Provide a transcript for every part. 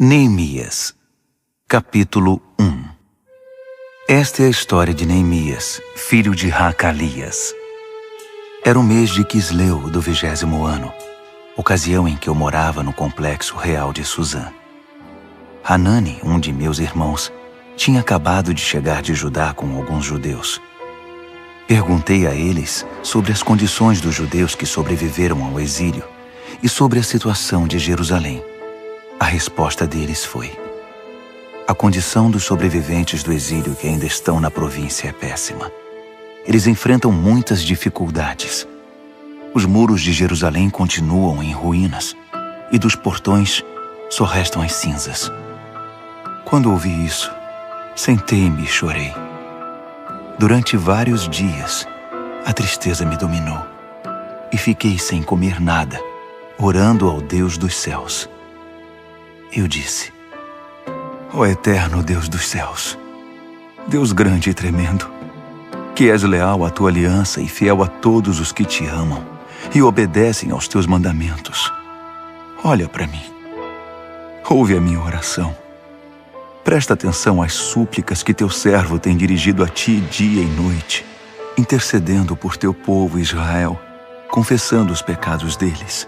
Neemias, capítulo 1. Esta é a história de Neemias, filho de Hacalias. Era o mês de Quisleu do 20º ano, ocasião em que eu morava no complexo real de Suzã. Hanani, um de meus irmãos, tinha acabado de chegar de Judá com alguns judeus. Perguntei a eles sobre as condições dos judeus que sobreviveram ao exílio e sobre a situação de Jerusalém. A resposta deles foi: a condição dos sobreviventes do exílio que ainda estão na província é péssima. Eles enfrentam muitas dificuldades. Os muros de Jerusalém continuam em ruínas e dos portões só restam as cinzas. Quando ouvi isso, sentei-me e chorei. Durante vários dias, a tristeza me dominou e fiquei sem comer nada, orando ao Deus dos céus. Eu disse: ó eterno Deus dos céus, Deus grande e tremendo, que és leal à tua aliança e fiel a todos os que te amam e obedecem aos teus mandamentos, olha para mim, ouve a minha oração. Presta atenção às súplicas que teu servo tem dirigido a ti dia e noite, intercedendo por teu povo Israel, confessando os pecados deles.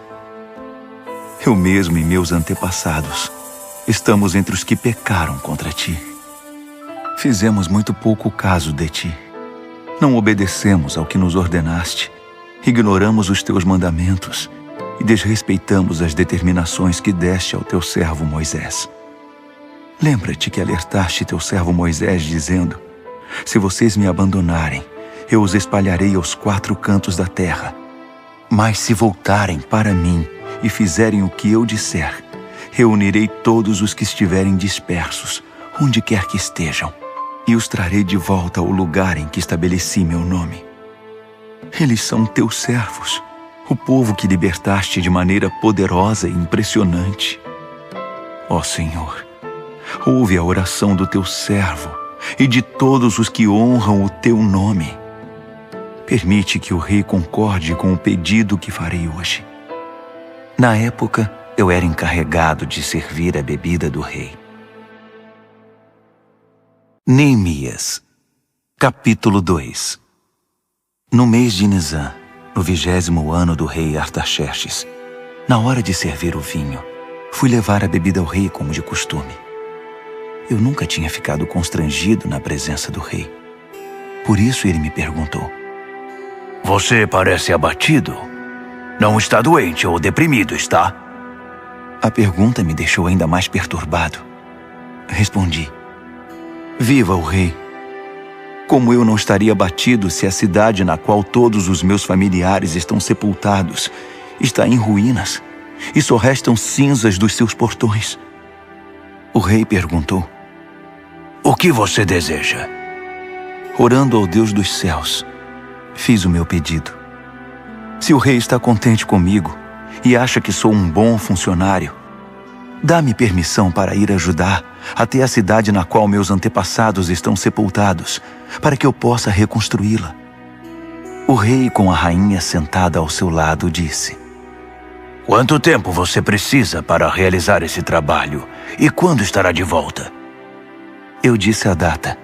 Eu mesmo e meus antepassados estamos entre os que pecaram contra ti. Fizemos muito pouco caso de ti. Não obedecemos ao que nos ordenaste, ignoramos os teus mandamentos e desrespeitamos as determinações que deste ao teu servo Moisés. Lembra-te que alertaste teu servo Moisés, dizendo: se vocês me abandonarem, eu os espalharei aos 4 cantos da terra. Mas se voltarem para mim e fizerem o que eu disser, reunirei todos os que estiverem dispersos, onde quer que estejam, e os trarei de volta ao lugar em que estabeleci meu nome. Eles são teus servos, o povo que libertaste de maneira poderosa e impressionante. Ó Senhor, ouve a oração do teu servo e de todos os que honram o teu nome. Permite que o rei concorde com o pedido que farei hoje. Na época, eu era encarregado de servir a bebida do rei. Neemias, capítulo 2. No mês de Nisã, no 20º ano do rei Artaxerxes, na hora de servir o vinho, fui levar a bebida ao rei como de costume. Eu nunca tinha ficado constrangido na presença do rei. Por isso ele me perguntou: você parece abatido? Não está doente ou deprimido, está? A pergunta me deixou ainda mais perturbado. Respondi: viva o rei! Como eu não estaria abatido se a cidade na qual todos os meus familiares estão sepultados está em ruínas e só restam cinzas dos seus portões? O rei perguntou: o que você deseja? Orando ao Deus dos céus, fiz o meu pedido. Se o rei está contente comigo e acha que sou um bom funcionário, dá-me permissão para ir ajudar até a cidade na qual meus antepassados estão sepultados, para que eu possa reconstruí-la. O rei, com a rainha sentada ao seu lado, disse: quanto tempo você precisa para realizar esse trabalho e quando estará de volta? Eu disse a data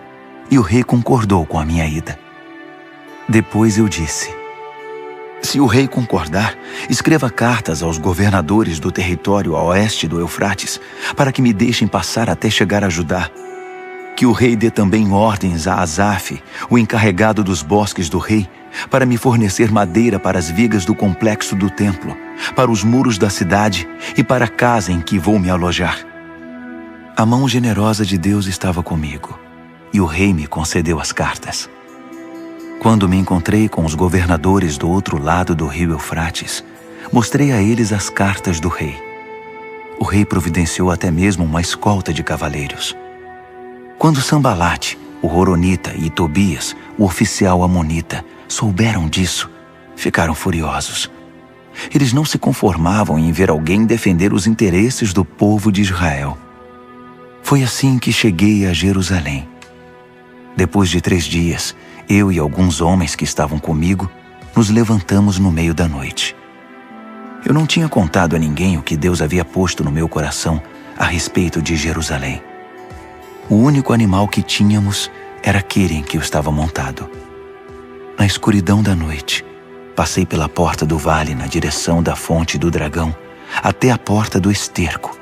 e o rei concordou com a minha ida. Depois eu disse: se o rei concordar, escreva cartas aos governadores do território a oeste do Eufrates, para que me deixem passar até chegar a Judá. Que o rei dê também ordens a Asaf, o encarregado dos bosques do rei, para me fornecer madeira para as vigas do complexo do templo, para os muros da cidade e para a casa em que vou me alojar. A mão generosa de Deus estava comigo, e o rei me concedeu as cartas. Quando me encontrei com os governadores do outro lado do rio Eufrates, mostrei a eles as cartas do rei. O rei providenciou até mesmo uma escolta de cavaleiros. Quando Sambalate, o Horonita, e Tobias, o oficial amonita, souberam disso, ficaram furiosos. Eles não se conformavam em ver alguém defender os interesses do povo de Israel. Foi assim que cheguei a Jerusalém. Depois de 3 dias, eu e alguns homens que estavam comigo nos levantamos no meio da noite. Eu não tinha contado a ninguém o que Deus havia posto no meu coração a respeito de Jerusalém. O único animal que tínhamos era aquele em que eu estava montado. Na escuridão da noite, passei pela porta do vale na direção da fonte do dragão, até a porta do esterco,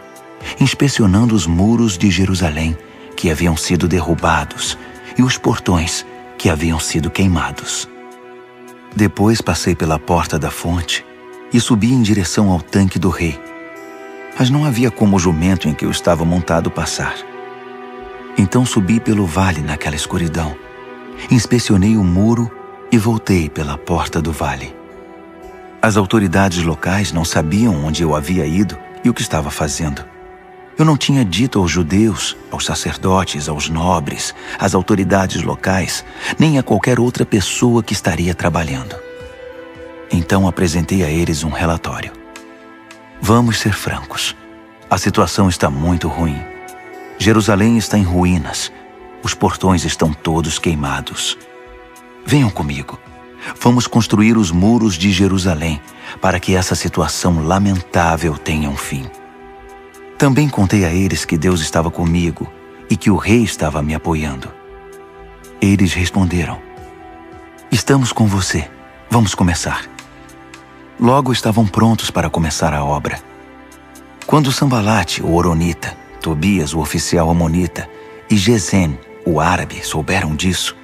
inspecionando os muros de Jerusalém que haviam sido derrubados e os portões que haviam sido queimados. Depois passei pela porta da fonte e subi em direção ao tanque do rei. Mas não havia como o jumento em que eu estava montado passar. Então subi pelo vale naquela escuridão, inspecionei o muro e voltei pela porta do vale. As autoridades locais não sabiam onde eu havia ido e o que estava fazendo. Eu não tinha dito aos judeus, aos sacerdotes, aos nobres, às autoridades locais, nem a qualquer outra pessoa que estaria trabalhando. Então apresentei a eles um relatório. Vamos ser francos. A situação está muito ruim. Jerusalém está em ruínas. Os portões estão todos queimados. Venham comigo. Vamos construir os muros de Jerusalém para que essa situação lamentável tenha um fim. Também contei a eles que Deus estava comigo e que o rei estava me apoiando. Eles responderam: estamos com você. Vamos começar. Logo estavam prontos para começar a obra. Quando Sambalate, o horonita, Tobias, o oficial amonita, e Gesem, o árabe, souberam disso,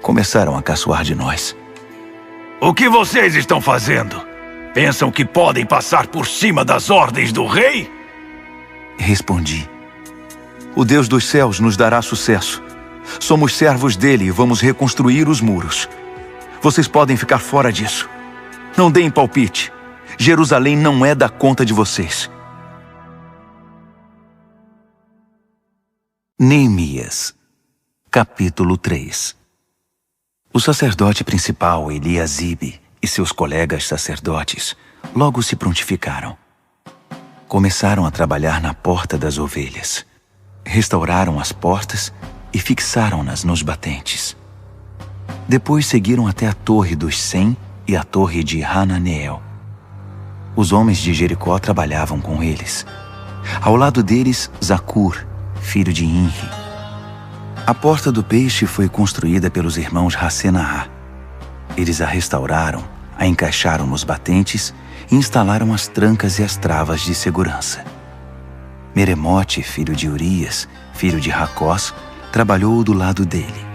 começaram a caçoar de nós. O que vocês estão fazendo? Pensam que podem passar por cima das ordens do rei? Respondi: o Deus dos céus nos dará sucesso. Somos servos dele e vamos reconstruir os muros. Vocês podem ficar fora disso. Não deem palpite. Jerusalém não é da conta de vocês. Neemias, capítulo 3. O sacerdote principal, Eliasibe, e seus colegas sacerdotes logo se prontificaram. Começaram a trabalhar na porta das ovelhas. Restauraram as portas e fixaram-nas nos batentes. Depois seguiram até a torre dos 100 e a torre de Hananeel. Os homens de Jericó trabalhavam com eles. Ao lado deles, Zacur, filho de Inri. A porta do peixe foi construída pelos irmãos Hassenaá. Eles a restauraram, a encaixaram nos batentes e instalaram as trancas e as travas de segurança. Meremote, filho de Urias, filho de Racós, trabalhou do lado dele.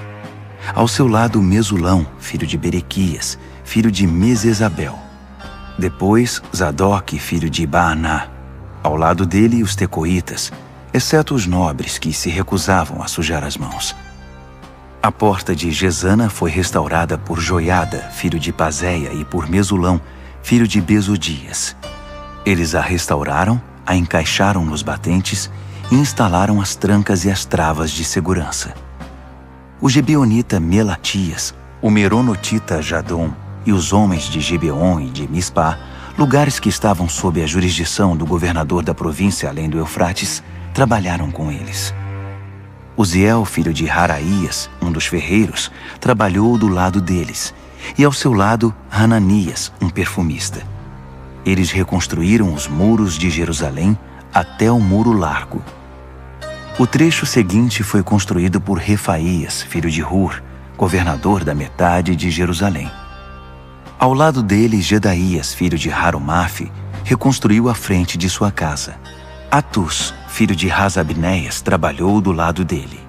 Ao seu lado, Mesulão, filho de Berequias, filho de Mesesabel. Depois, Zadok, filho de Baaná. Ao lado dele, os tecoitas, exceto os nobres que se recusavam a sujar as mãos. A porta de Gesana foi restaurada por Joiada, filho de Pazéia, e por Mesulão, filho de Besodias. Eles a restauraram, a encaixaram nos batentes e instalaram as trancas e as travas de segurança. O gibeonita Melatias, o meronotita Jadom e os homens de Gibeon e de Mispá, lugares que estavam sob a jurisdição do governador da província além do Eufrates, trabalharam com eles. Uziel, filho de Haraías, um dos ferreiros, trabalhou do lado deles, e ao seu lado Hananias, um perfumista. Eles reconstruíram os muros de Jerusalém até o muro largo. O trecho seguinte foi construído por Refaías, filho de Hur, governador da metade de Jerusalém. Ao lado dele, Gedaías, filho de Harumaf, reconstruiu a frente de sua casa. Atus, filho de Rasabneias, trabalhou do lado dele.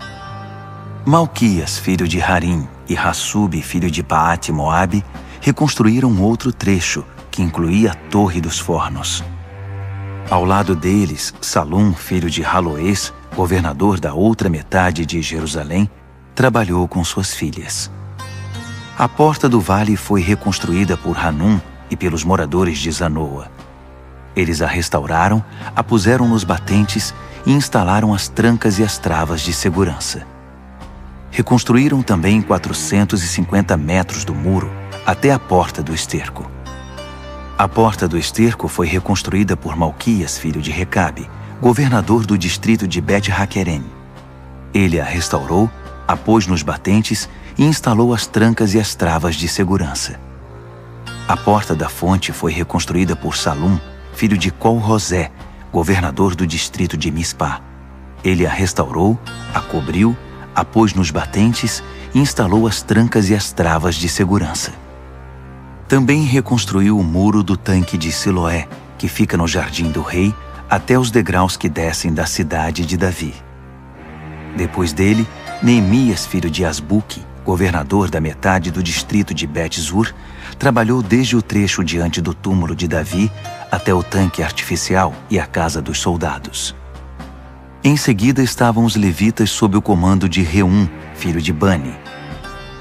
Malquias, filho de Harim, e Hassub, filho de Paate-Moabe, reconstruíram outro trecho, que incluía a Torre dos Fornos. Ao lado deles, Salum, filho de Haloés, governador da outra metade de Jerusalém, trabalhou com suas filhas. A porta do vale foi reconstruída por Hanum e pelos moradores de Zanoa. Eles a restauraram, a puseram nos batentes e instalaram as trancas e as travas de segurança. Reconstruíram também 450 metros do muro até a porta do esterco. A porta do esterco foi reconstruída por Malquias, filho de Recabe, governador do distrito de Bet-Haquerem. Ele a restaurou, a pôs nos batentes e instalou as trancas e as travas de segurança. A porta da fonte foi reconstruída por Salum, filho de Col-Rosé, governador do distrito de Mispá. Ele a restaurou, a cobriu, a pôs nos batentes e instalou as trancas e as travas de segurança. Também reconstruiu o muro do tanque de Siloé, que fica no jardim do rei, até os degraus que descem da cidade de Davi. Depois dele, Neemias, filho de Asbuque, governador da metade do distrito de Bet-Zur, trabalhou desde o trecho diante do túmulo de Davi até o tanque artificial e a casa dos soldados. Em seguida estavam os levitas sob o comando de Reum, filho de Bani.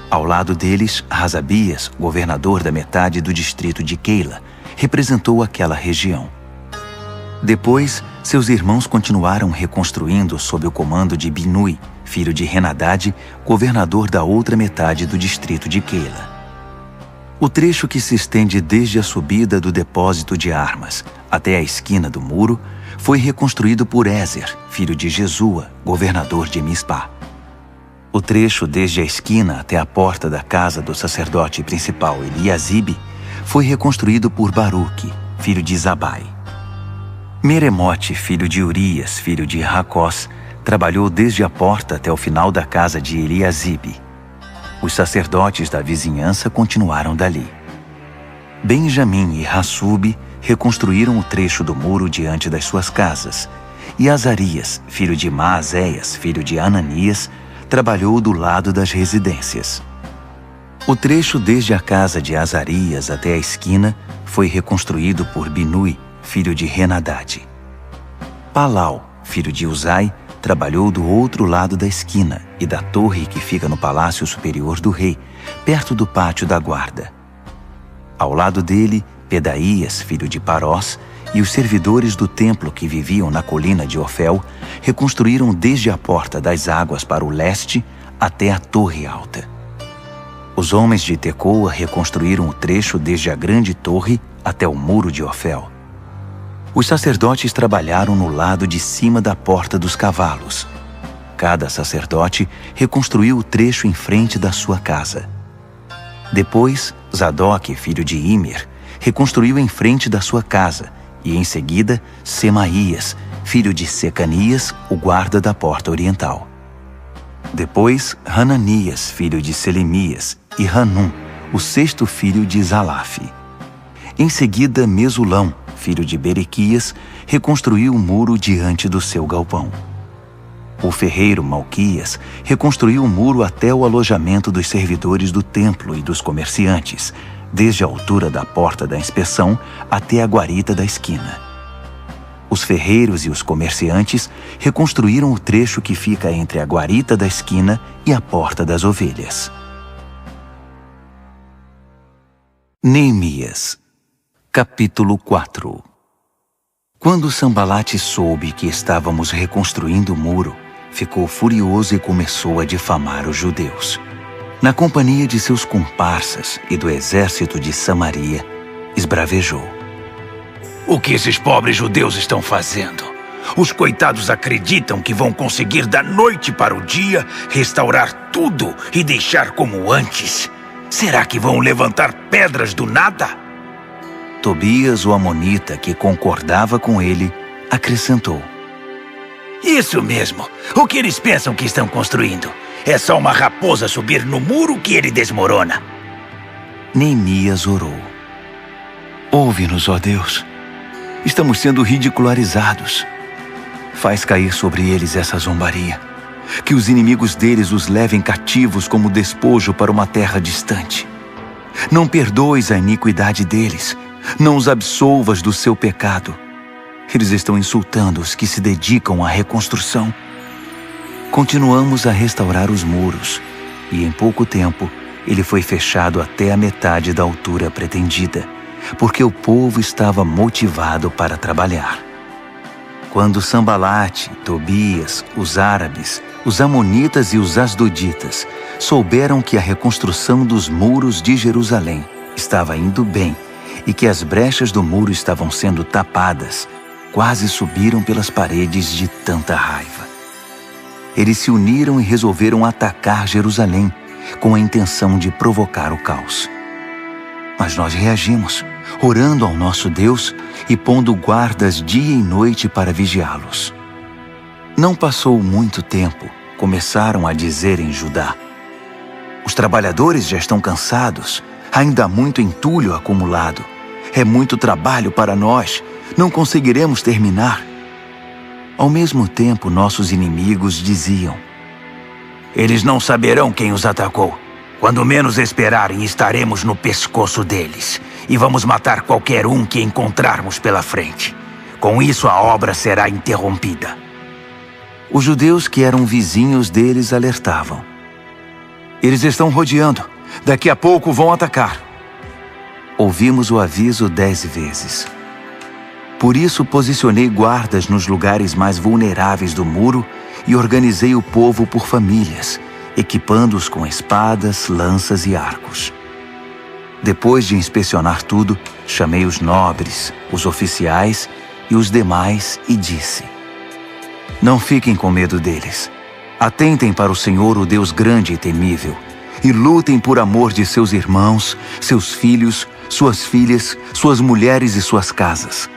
Ao lado deles, Razabias, governador da metade do distrito de Keila, representou aquela região. Depois, seus irmãos continuaram reconstruindo sob o comando de Binui, filho de Henadade, governador da outra metade do distrito de Keila. O trecho que se estende desde a subida do depósito de armas até a esquina do muro foi reconstruído por Ézer, filho de Jesua, governador de Mispá. O trecho desde a esquina até a porta da casa do sacerdote principal Eliasibe foi reconstruído por Baruque, filho de Zabai. Meremote, filho de Urias, filho de Racós, trabalhou desde a porta até o final da casa de Eliasibe. Os sacerdotes da vizinhança continuaram dali. Benjamim e Hassube reconstruíram o trecho do muro diante das suas casas, e Azarias, filho de Maazéias, filho de Ananias, trabalhou do lado das residências. O trecho desde a casa de Azarias até a esquina foi reconstruído por Binui, filho de Henadade. Palau, filho de Uzai, trabalhou do outro lado da esquina e da torre que fica no palácio superior do rei, perto do pátio da guarda. Ao lado dele, Pedaías, filho de Parós, e os servidores do templo que viviam na colina de Ofel reconstruíram desde a porta das águas para o leste até a torre alta. Os homens de Tecoa reconstruíram o trecho desde a grande torre até o muro de Ofel. Os sacerdotes trabalharam no lado de cima da porta dos cavalos. Cada sacerdote reconstruiu o trecho em frente da sua casa. Depois, Zadok, filho de Imer, reconstruiu em frente da sua casa, e em seguida, Semaías, filho de Secanias, o guarda da porta oriental. Depois, Hananias, filho de Selemias, e Hanum, o sexto filho de Zalaf. Em seguida, Mesulão, filho de Berequias, reconstruiu o muro diante do seu galpão. O ferreiro Malquias reconstruiu o muro até o alojamento dos servidores do templo e dos comerciantes, desde a altura da porta da inspeção até a guarita da esquina. Os ferreiros e os comerciantes reconstruíram o trecho que fica entre a guarita da esquina e a porta das ovelhas. Neemias, capítulo 4. Quando Sambalate soube que estávamos reconstruindo o muro, ficou furioso e começou a difamar os judeus. Na companhia de seus comparsas e do exército de Samaria, esbravejou: O que esses pobres judeus estão fazendo? Os coitados acreditam que vão conseguir da noite para o dia restaurar tudo e deixar como antes. Será que vão levantar pedras do nada? Tobias, o amonita, que concordava com ele, acrescentou: Isso mesmo. O que eles pensam que estão construindo? É só uma raposa subir no muro que ele desmorona. Neemias orou: Ouve-nos, ó Deus. Estamos sendo ridicularizados. Faz cair sobre eles essa zombaria. Que os inimigos deles os levem cativos como despojo para uma terra distante. Não perdoes a iniquidade deles. Não os absolvas do seu pecado. Eles estão insultando os que se dedicam à reconstrução. Continuamos a restaurar os muros, e em pouco tempo ele foi fechado até a metade da altura pretendida, porque o povo estava motivado para trabalhar. Quando Sambalate, Tobias, os árabes, os amonitas e os asdoditas souberam que a reconstrução dos muros de Jerusalém estava indo bem e que as brechas do muro estavam sendo tapadas, quase subiram pelas paredes de tanta raiva. Eles se uniram e resolveram atacar Jerusalém, com a intenção de provocar o caos. Mas nós reagimos. orando ao nosso Deus e pondo guardas dia e noite para vigiá-los. Não passou muito tempo, começaram a dizer em Judá: os trabalhadores já estão cansados, ainda há muito entulho acumulado. É muito trabalho para nós, não conseguiremos terminar. Ao mesmo tempo, nossos inimigos diziam: eles não saberão quem os atacou. Quando menos esperarem, estaremos no pescoço deles e vamos matar qualquer um que encontrarmos pela frente. Com isso, a obra será interrompida. Os judeus que eram vizinhos deles alertavam: eles estão rodeando. Daqui a pouco vão atacar. Ouvimos o aviso 10 vezes. Por isso posicionei guardas nos lugares mais vulneráveis do muro e organizei o povo por famílias, equipando-os com espadas, lanças e arcos. Depois de inspecionar tudo, chamei os nobres, os oficiais e os demais e disse: não fiquem com medo deles. Atentem para o Senhor, o Deus grande e temível, e lutem por amor de seus irmãos, seus filhos, suas filhas, suas mulheres e suas casas.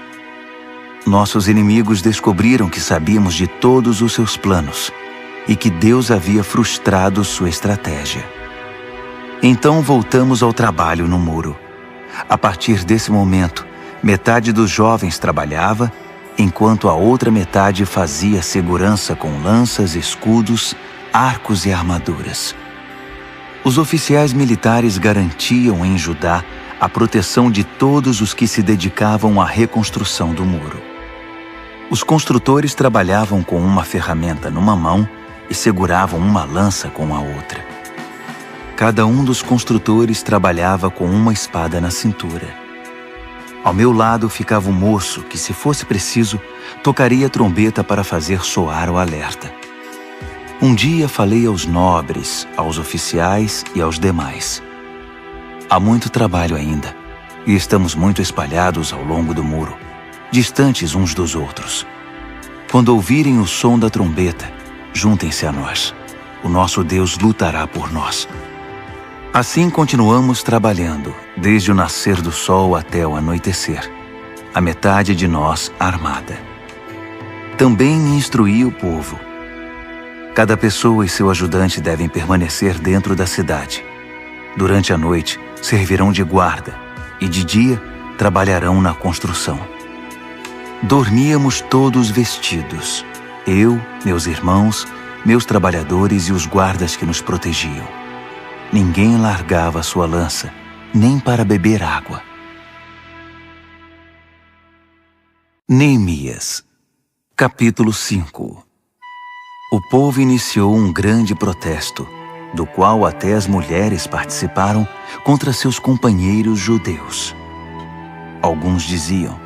Nossos inimigos descobriram que sabíamos de todos os seus planos e que Deus havia frustrado sua estratégia. Então voltamos ao trabalho no muro. A partir desse momento, metade dos jovens trabalhava, enquanto a outra metade fazia segurança com lanças, escudos, arcos e armaduras. Os oficiais militares garantiam em Judá a proteção de todos os que se dedicavam à reconstrução do muro. Os construtores trabalhavam com uma ferramenta numa mão e seguravam uma lança com a outra. Cada um dos construtores trabalhava com uma espada na cintura. Ao meu lado ficava o moço que, se fosse preciso, tocaria a trombeta para fazer soar o alerta. Um dia falei aos nobres, aos oficiais e aos demais: há muito trabalho ainda, e estamos muito espalhados ao longo do muro, distantes uns dos outros. Quando ouvirem o som da trombeta, juntem-se a nós. O nosso Deus lutará por nós. Assim continuamos trabalhando, desde o nascer do sol até o anoitecer, a metade de nós armada. Também instruí o povo: cada pessoa e seu ajudante devem permanecer dentro da cidade. Durante a noite, servirão de guarda, e de dia, trabalharão na construção. Dormíamos todos vestidos, eu, meus irmãos, meus trabalhadores e os guardas que nos protegiam. Ninguém largava sua lança, nem para beber água. Neemias, capítulo 5. O povo iniciou um grande protesto, do qual até as mulheres participaram, contra seus companheiros judeus. Alguns diziam: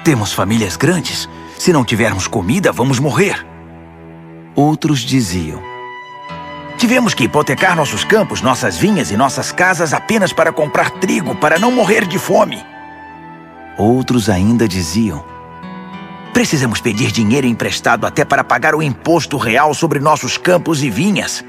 temos famílias grandes. Se não tivermos comida, vamos morrer. Outros diziam: tivemos que hipotecar nossos campos, nossas vinhas e nossas casas apenas para comprar trigo, para não morrer de fome. Outros ainda diziam: precisamos pedir dinheiro emprestado até para pagar o imposto real sobre nossos campos e vinhas.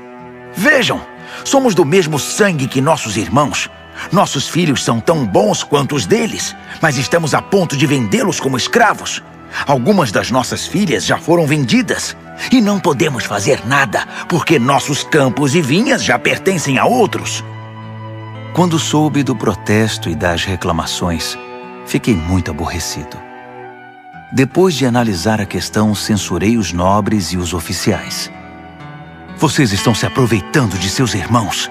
Vejam, somos do mesmo sangue que nossos irmãos. Nossos filhos são tão bons quanto os deles, mas estamos a ponto de vendê-los como escravos. Algumas das nossas filhas já foram vendidas e não podemos fazer nada, porque nossos campos e vinhas já pertencem a outros. Quando soube do protesto e das reclamações, fiquei muito aborrecido. Depois de analisar a questão, censurei os nobres e os oficiais. Vocês estão se aproveitando de seus irmãos.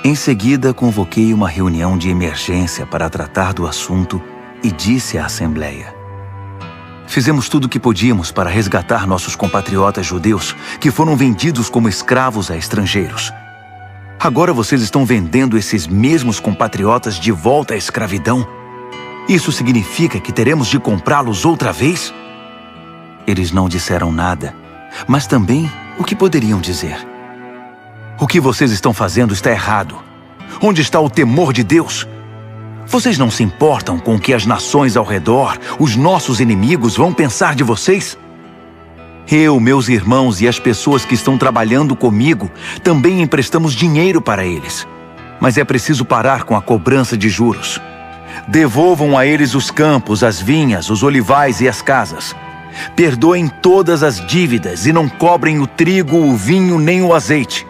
Em seguida, convoquei uma reunião de emergência para tratar do assunto e disse à Assembleia: fizemos tudo o que podíamos para resgatar nossos compatriotas judeus que foram vendidos como escravos a estrangeiros. Agora vocês estão vendendo esses mesmos compatriotas de volta à escravidão? Isso significa que teremos de comprá-los outra vez? Eles não disseram nada, mas também o que poderiam dizer? O que vocês estão fazendo está errado. Onde está o temor de Deus? Vocês não se importam com o que as nações ao redor, os nossos inimigos, vão pensar de vocês? Eu, meus irmãos e as pessoas que estão trabalhando comigo também emprestamos dinheiro para eles. Mas é preciso parar com a cobrança de juros. Devolvam a eles os campos, as vinhas, os olivais e as casas. Perdoem todas as dívidas e não cobrem o trigo, o vinho nem o azeite.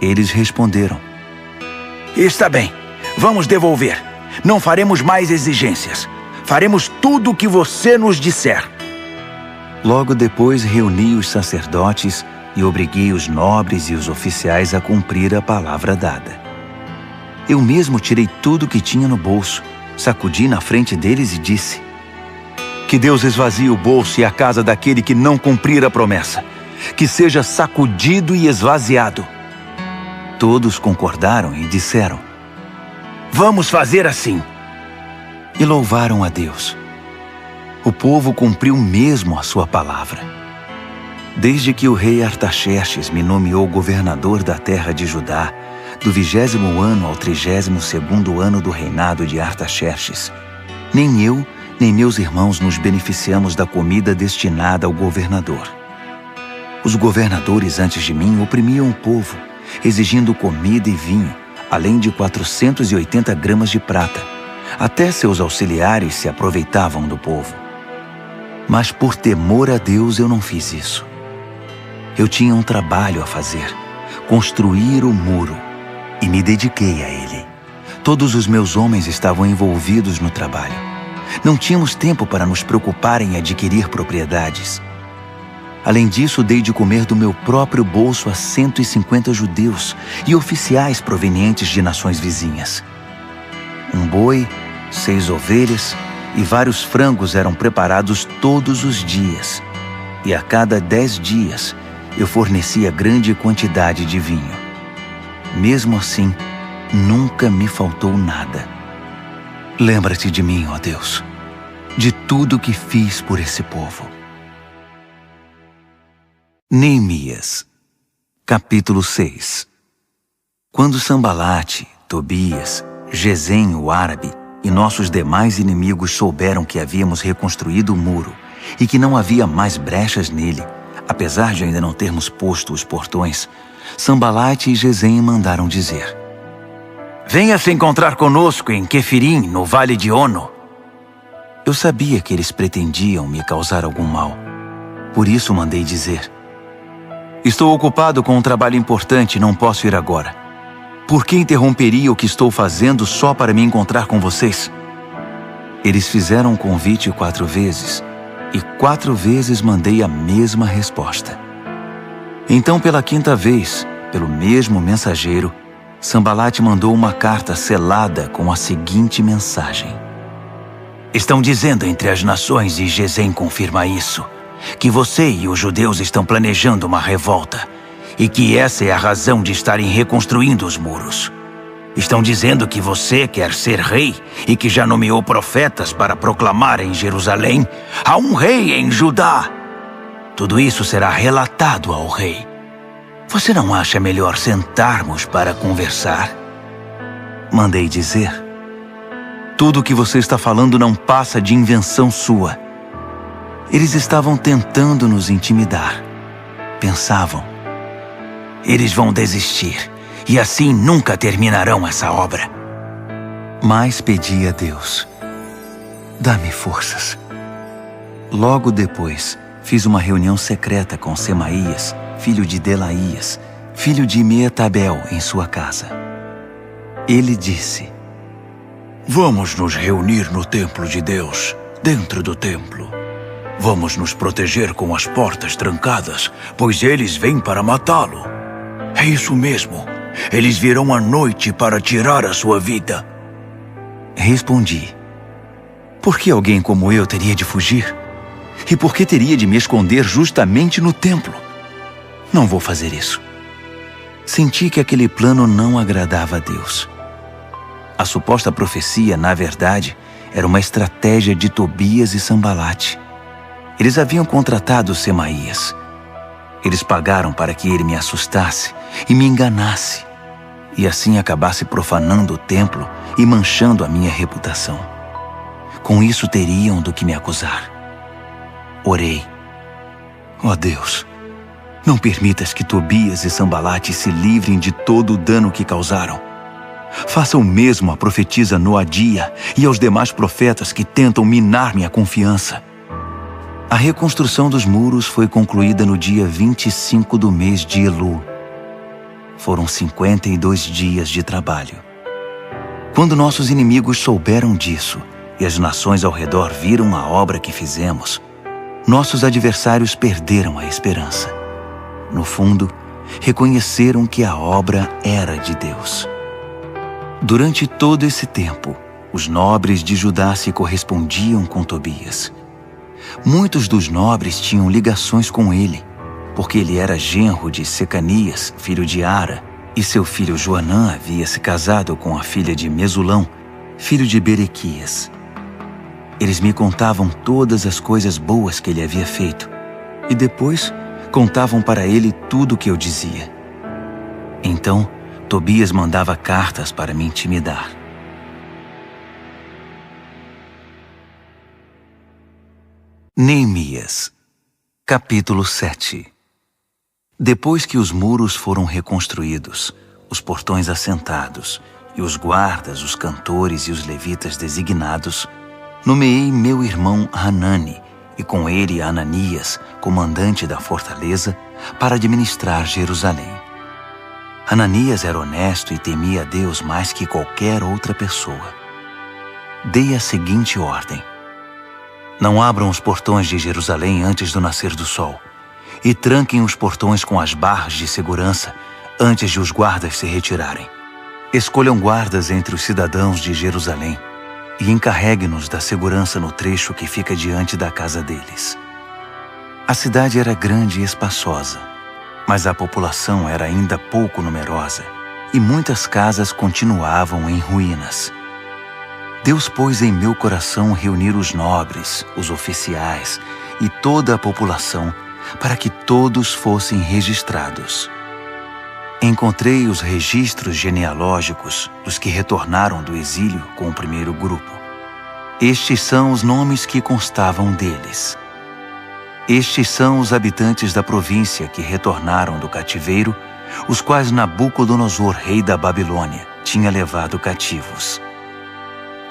Eles responderam: Está bem, vamos devolver. Não faremos mais exigências. Faremos tudo o que você nos disser. Logo depois reuni os sacerdotes e obriguei os nobres e os oficiais a cumprir a palavra dada. Eu mesmo tirei tudo o que tinha no bolso, sacudi na frente deles e disse: Que Deus esvazie o bolso e a casa daquele que não cumprir a promessa. Que seja sacudido e esvaziado. Todos concordaram e disseram: Vamos fazer assim. E louvaram a Deus. O povo cumpriu mesmo a sua palavra. Desde que o rei Artaxerxes me nomeou governador da terra de Judá, do 20º ano ao 32º ano do reinado de Artaxerxes, nem eu, nem meus irmãos nos beneficiamos da comida destinada ao governador. Os governadores antes de mim oprimiam o povo, exigindo comida e vinho, além de 480 gramas de prata. Até seus auxiliares se aproveitavam do povo. Mas por temor a Deus eu não fiz isso. Eu tinha um trabalho a fazer, construir o muro, e me dediquei a ele. Todos os meus homens estavam envolvidos no trabalho. Não tínhamos tempo para nos preocupar em adquirir propriedades. Além disso, dei de comer do meu próprio bolso a 150 judeus e oficiais provenientes de nações vizinhas. Um boi, 6 ovelhas e vários frangos eram preparados todos os dias. E a cada 10 dias, eu fornecia grande quantidade de vinho. Mesmo assim, nunca me faltou nada. Lembra-te de mim, ó Deus, de tudo que fiz por esse povo. Neemias, capítulo 6. Quando Sambalate, Tobias, Gesem o árabe e nossos demais inimigos souberam que havíamos reconstruído o muro e que não havia mais brechas nele, apesar de ainda não termos posto os portões, Sambalate e Gesem mandaram dizer: Venha se encontrar conosco em Quefirim, no vale de Ono. Eu sabia que eles pretendiam me causar algum mal. Por isso mandei dizer: Estou ocupado com um trabalho importante e não posso ir agora. Por que interromperia o que estou fazendo só para me encontrar com vocês? Eles fizeram o convite 4 vezes, e 4 vezes mandei a mesma resposta. Então, pela 5ª vez, pelo mesmo mensageiro, Sambalate mandou uma carta selada com a seguinte mensagem: Estão dizendo entre as nações, e Gesem confirma isso, que você e os judeus estão planejando uma revolta, e que essa é a razão de estarem reconstruindo os muros. Estão dizendo que você quer ser rei e que já nomeou profetas para proclamar em Jerusalém: há um rei em Judá. Tudo isso será relatado ao rei. Você não acha melhor sentarmos para conversar? Mandei dizer: Tudo o que você está falando não passa de invenção sua. Eles estavam tentando nos intimidar. Pensavam: eles vão desistir, e assim nunca terminarão essa obra. Mas pedi a Deus: dá-me forças. Logo depois, fiz uma reunião secreta com Semaías, filho de Delaías, filho de Meetabel, em sua casa. Ele disse: Vamos nos reunir no templo de Deus, dentro do templo. Vamos nos proteger com as portas trancadas, pois eles vêm para matá-lo. É isso mesmo. Eles virão à noite para tirar a sua vida. Respondi: Por que alguém como eu teria de fugir? E por que teria de me esconder justamente no templo? Não vou fazer isso. Senti que aquele plano não agradava a Deus. A suposta profecia, na verdade, era uma estratégia de Tobias e Sambalate. Eles haviam contratado Semaías. Eles pagaram para que ele me assustasse e me enganasse, e assim acabasse profanando o templo e manchando a minha reputação. Com isso teriam do que me acusar. Orei: Ó Deus, não permitas que Tobias e Sambalate se livrem de todo o dano que causaram. Faça o mesmo à profetisa Noadia e aos demais profetas que tentam minar minha confiança. A reconstrução dos muros foi concluída no dia 25 do mês de Elul. Foram 52 dias de trabalho. Quando nossos inimigos souberam disso e as nações ao redor viram a obra que fizemos, nossos adversários perderam a esperança. No fundo, reconheceram que a obra era de Deus. Durante todo esse tempo, os nobres de Judá se correspondiam com Tobias. Muitos dos nobres tinham ligações com ele, porque ele era genro de Secanias, filho de Ara, e seu filho Joanã havia se casado com a filha de Mesulão, filho de Berequias. Eles me contavam todas as coisas boas que ele havia feito, e depois contavam para ele tudo o que eu dizia. Então, Tobias mandava cartas para me intimidar. Neemias, capítulo 7. Depois que os muros foram reconstruídos, os portões assentados e os guardas, os cantores e os levitas designados, nomeei meu irmão Hanani e com ele Ananias, comandante da fortaleza, para administrar Jerusalém. Ananias era honesto e temia a Deus mais que qualquer outra pessoa. Dei a seguinte ordem: não abram os portões de Jerusalém antes do nascer do sol, e tranquem os portões com as barras de segurança antes de os guardas se retirarem. Escolham guardas entre os cidadãos de Jerusalém e encarregue-nos da segurança no trecho que fica diante da casa deles. A cidade era grande e espaçosa, mas a população era ainda pouco numerosa e muitas casas continuavam em ruínas. Deus pôs em meu coração reunir os nobres, os oficiais e toda a população para que todos fossem registrados. Encontrei os registros genealógicos dos que retornaram do exílio com o primeiro grupo. Estes são os nomes que constavam deles. Estes são os habitantes da província que retornaram do cativeiro, os quais Nabucodonosor, rei da Babilônia, tinha levado cativos.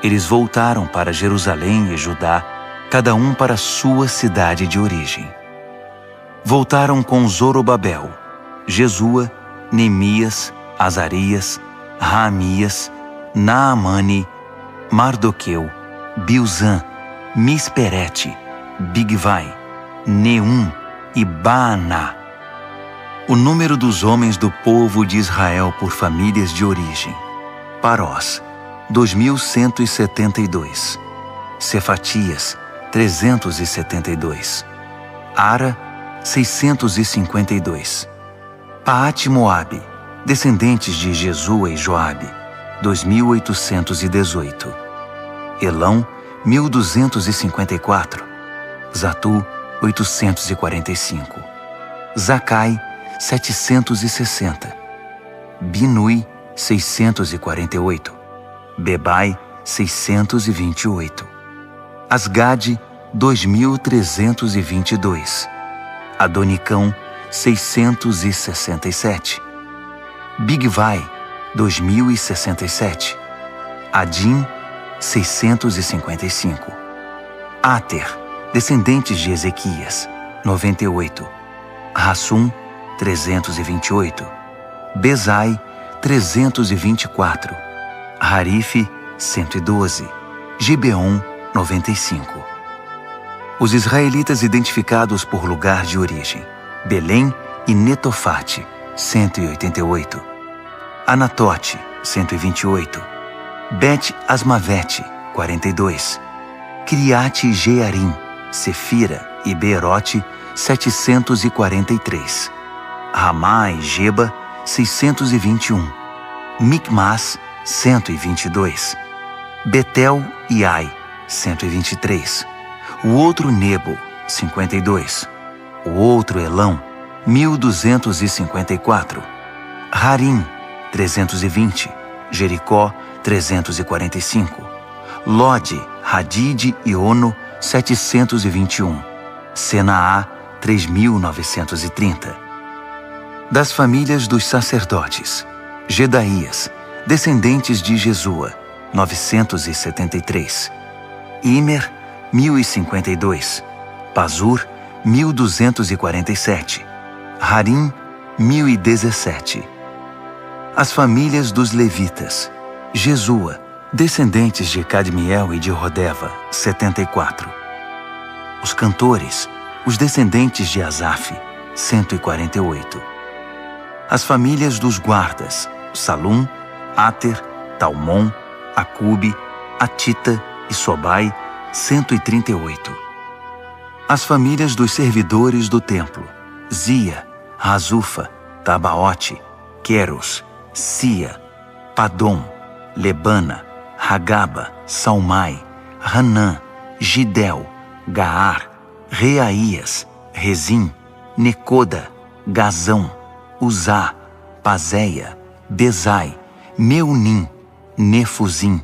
Eles voltaram para Jerusalém e Judá, cada um para sua cidade de origem. Voltaram com Zorobabel, Jesua, Neemias, Azarias, Raamias, Naamani, Mardoqueu, Bilzã, Misperete, Bigvai, Neum e Baaná. O número dos homens do povo de Israel por famílias de origem: Parós, 2.172. Cefatias, 372. Ara, 652. Paate-Moabe, descendentes de Jesua e Joabe, 2.818. Elão, 1.254. Zatu, 845. Zacai, 760. Binui, 648. Bebai, 628. Asgade, 2.322. Adonicão, 667. Bigvai, 2.067. Adim, 655. Ater, descendentes de Ezequias, 98. Rassum, 328. Bezai, 324. Harife, 112. Gibeon, 95. Os israelitas identificados por lugar de origem: Belém e Netofate, 188. Anatote, 128. Bet-Asmavete, 42. Criate Jearim, Sefira e Beerote, 743. Ramá e Geba, 621. Micmas, 122. Betel e Ai, 123. O outro Nebo, 52. O outro Elão, 1.254. Harim, 320. Jericó, 345. Lode, Hadide e Ono, 721. Senaá, 3.930. Das famílias dos sacerdotes: Gedaías, Descendentes de Jesua, 973. Imer, 1052. Pazur, 1247. Harim, 1017. As famílias dos levitas. Jesua, descendentes de Cadmiel e de Rodeva, 74. Os cantores, os descendentes de Asaf, 148. As famílias dos guardas, Salum, Ater, Talmon, Acube, Atita e Sobai, 138. As famílias dos servidores do templo, Zia, Razufa, Tabaote, Queros, Sia, Padom, Lebana, Hagaba, Salmai, Hanã, Gidel, Gaar, Reaías, Rezim, Necoda, Gazão, Uzá, Pazéia, Bezai, Meunim, Nefuzim,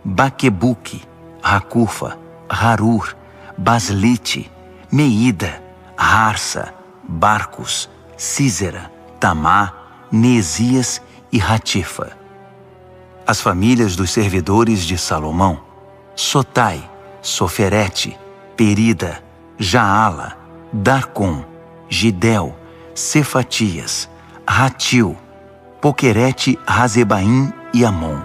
Baquebuque, Racufa, Harur, Baslite, Meida, Harsa, Barcos, Císera, Tamá, Neesias e Ratifa. As famílias dos servidores de Salomão, Sotai, Soferete, Perida, Jaala, Darcom, Gidel, Cefatias, Ratil, Poquerete, Razebaim e Amon.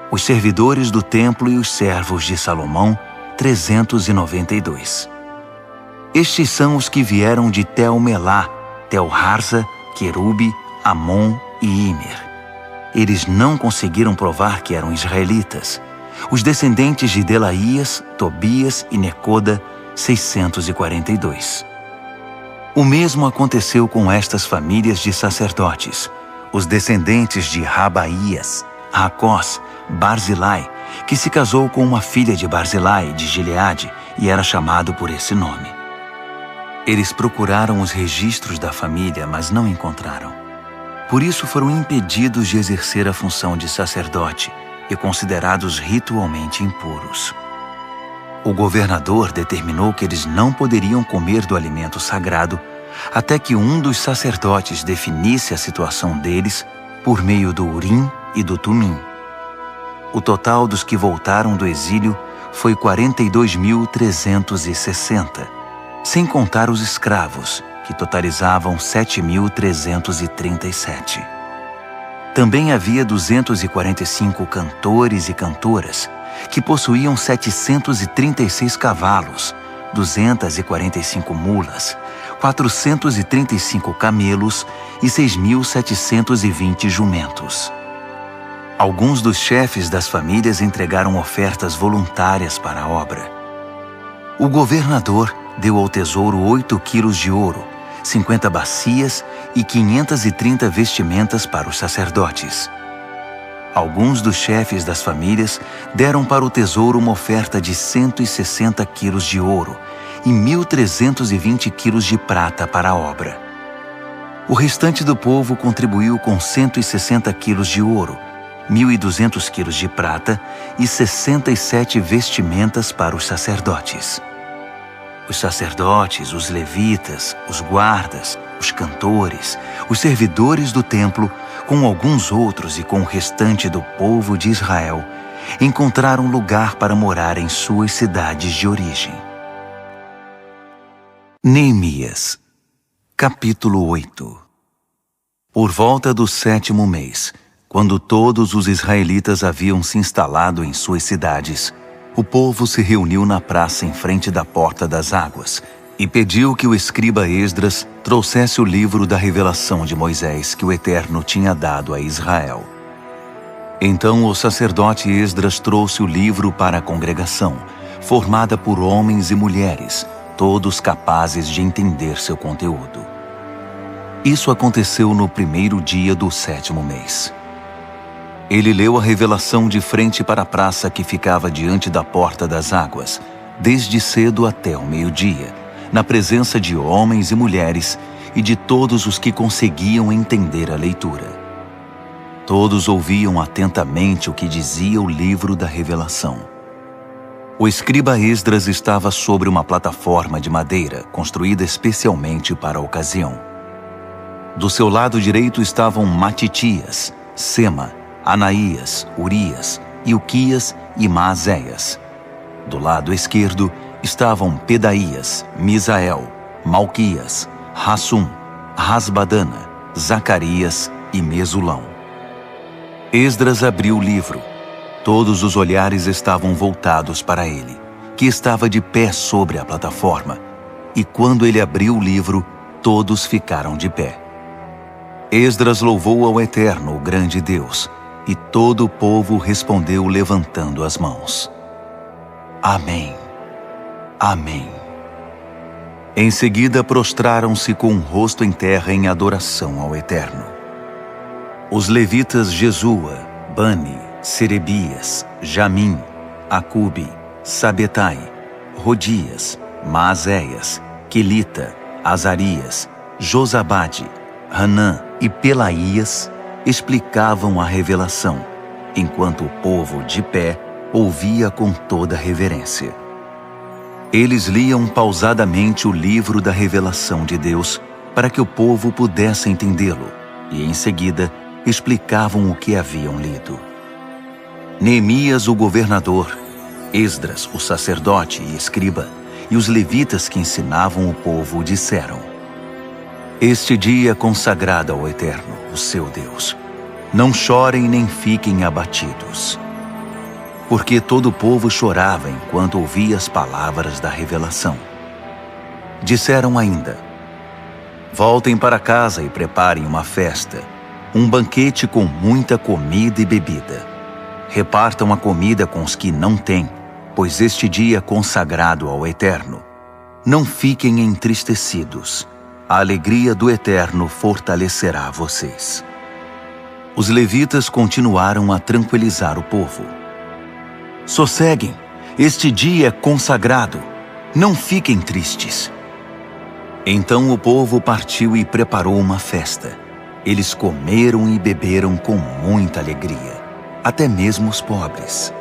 Os servidores do templo e os servos de Salomão, 392. Estes são os que vieram de Tel-Melá, Tel-Harza, Querube, Amon e Imer. Eles não conseguiram provar que eram israelitas. Os descendentes de Delaías, Tobias e Necoda, 642. O mesmo aconteceu com estas famílias de sacerdotes, os descendentes de Rabaías, Racós, Barzilai, que se casou com uma filha de Barzilai de Gileade e era chamado por esse nome. Eles procuraram os registros da família, mas não encontraram. Por isso foram impedidos de exercer a função de sacerdote e considerados ritualmente impuros. O governador determinou que eles não poderiam comer do alimento sagrado até que um dos sacerdotes definisse a situação deles por meio do Urim e do Tumim. O total dos que voltaram do exílio foi 42.360, sem contar os escravos, que totalizavam 7.337. Também havia 245 cantores e cantoras, que possuíam 736 cavalos, 245 mulas, 435 camelos e 6.720 jumentos. Alguns dos chefes das famílias entregaram ofertas voluntárias para a obra. O governador deu ao tesouro 8 quilos de ouro, 50 bacias e 530 vestimentas para os sacerdotes. Alguns dos chefes das famílias deram para o tesouro uma oferta de 160 quilos de ouro e 1.320 quilos de prata para a obra. O restante do povo contribuiu com 160 quilos de ouro, 1.200 quilos de prata e 67 vestimentas para os sacerdotes. Os sacerdotes, os levitas, os guardas, os cantores, os servidores do templo, com alguns outros e com o restante do povo de Israel, encontraram lugar para morar em suas cidades de origem. Neemias, capítulo 8. Por volta do 7º mês, quando todos os israelitas haviam se instalado em suas cidades, o povo se reuniu na praça em frente da Porta das Águas e pediu que o escriba Esdras trouxesse o livro da revelação de Moisés que o Eterno tinha dado a Israel. Então o sacerdote Esdras trouxe o livro para a congregação, formada por homens e mulheres, todos capazes de entender seu conteúdo. Isso aconteceu no primeiro dia do 7º mês. Ele leu a revelação de frente para a praça que ficava diante da Porta das Águas, desde cedo até o meio-dia, na presença de homens e mulheres e de todos os que conseguiam entender a leitura. Todos ouviam atentamente o que dizia o livro da revelação. O escriba Esdras estava sobre uma plataforma de madeira construída especialmente para a ocasião. Do seu lado direito estavam Matitias, Sema, Anaías, Urias, Ilquias e Maazéias. Do lado esquerdo estavam Pedaías, Misael, Malquias, Hassum, Rasbadana, Zacarias e Mesulão. Esdras abriu o livro. Todos os olhares estavam voltados para ele, que estava de pé sobre a plataforma. E quando ele abriu o livro, todos ficaram de pé. Esdras louvou ao Eterno, o grande Deus, e todo o povo respondeu levantando as mãos. Amém. Amém. Em seguida prostraram-se com o rosto em terra em adoração ao Eterno. Os levitas Jesua, Bani, Serebias, Jamim, Acube, Sabetai, Rodias, Maazéias, Quelita, Azarias, Josabade, Hanã e Pelaías explicavam a revelação, enquanto o povo de pé ouvia com toda reverência. Eles liam pausadamente o livro da revelação de Deus para que o povo pudesse entendê-lo, e em seguida explicavam o que haviam lido. Neemias, o governador, Esdras, o sacerdote e escriba, e os levitas que ensinavam o povo disseram: Este dia é consagrado ao Eterno, o seu Deus. Não chorem nem fiquem abatidos. Porque todo o povo chorava enquanto ouvia as palavras da revelação. Disseram ainda: Voltem para casa e preparem uma festa, um banquete com muita comida e bebida. Repartam a comida com os que não têm, pois este dia é consagrado ao Eterno. Não fiquem entristecidos. A alegria do Eterno fortalecerá vocês. Os levitas continuaram a tranquilizar o povo. Sosseguem, este dia é consagrado. Não fiquem tristes. Então o povo partiu e preparou uma festa. Eles comeram e beberam com muita alegria, até mesmo os pobres.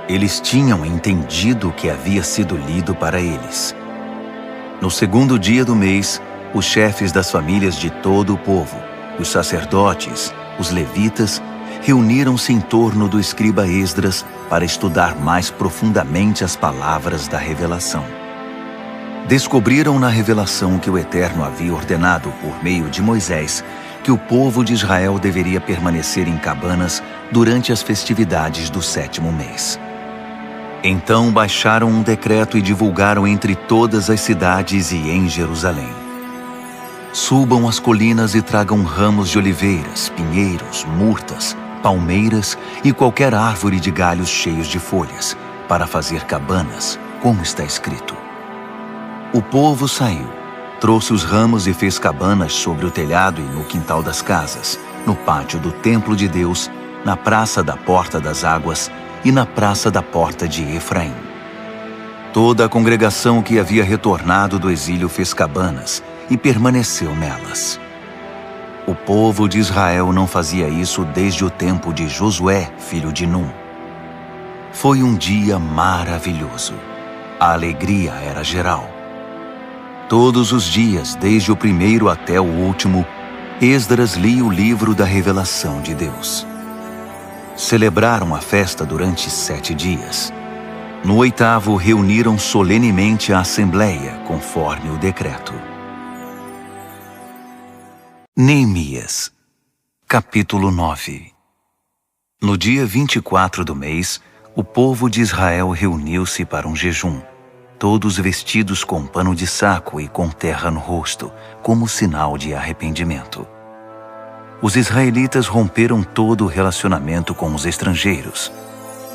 Eles tinham entendido o que havia sido lido para eles. No segundo dia do mês, os chefes das famílias de todo o povo, os sacerdotes, os levitas, reuniram-se em torno do escriba Esdras para estudar mais profundamente as palavras da revelação. Descobriram na revelação que o Eterno havia ordenado por meio de Moisés que o povo de Israel deveria permanecer em cabanas durante as festividades do 7º mês. Então baixaram um decreto e divulgaram entre todas as cidades e em Jerusalém. Subam as colinas e tragam ramos de oliveiras, pinheiros, murtas, palmeiras e qualquer árvore de galhos cheios de folhas, para fazer cabanas, como está escrito. O povo saiu, trouxe os ramos e fez cabanas sobre o telhado e no quintal das casas, no pátio do templo de Deus, na praça da Porta das Águas e na praça da Porta de Efraim. Toda a congregação que havia retornado do exílio fez cabanas e permaneceu nelas. O povo de Israel não fazia isso desde o tempo de Josué, filho de Num. Foi um dia maravilhoso. A alegria era geral. Todos os dias, desde o primeiro até o último, Esdras lia o livro da revelação de Deus. Celebraram a festa durante 7 dias. No 8º, reuniram solenemente a assembleia, conforme o decreto. Neemias, capítulo 9. No dia 24 do mês, o povo de Israel reuniu-se para um jejum, todos vestidos com pano de saco e com terra no rosto, como sinal de arrependimento. Os israelitas romperam todo o relacionamento com os estrangeiros.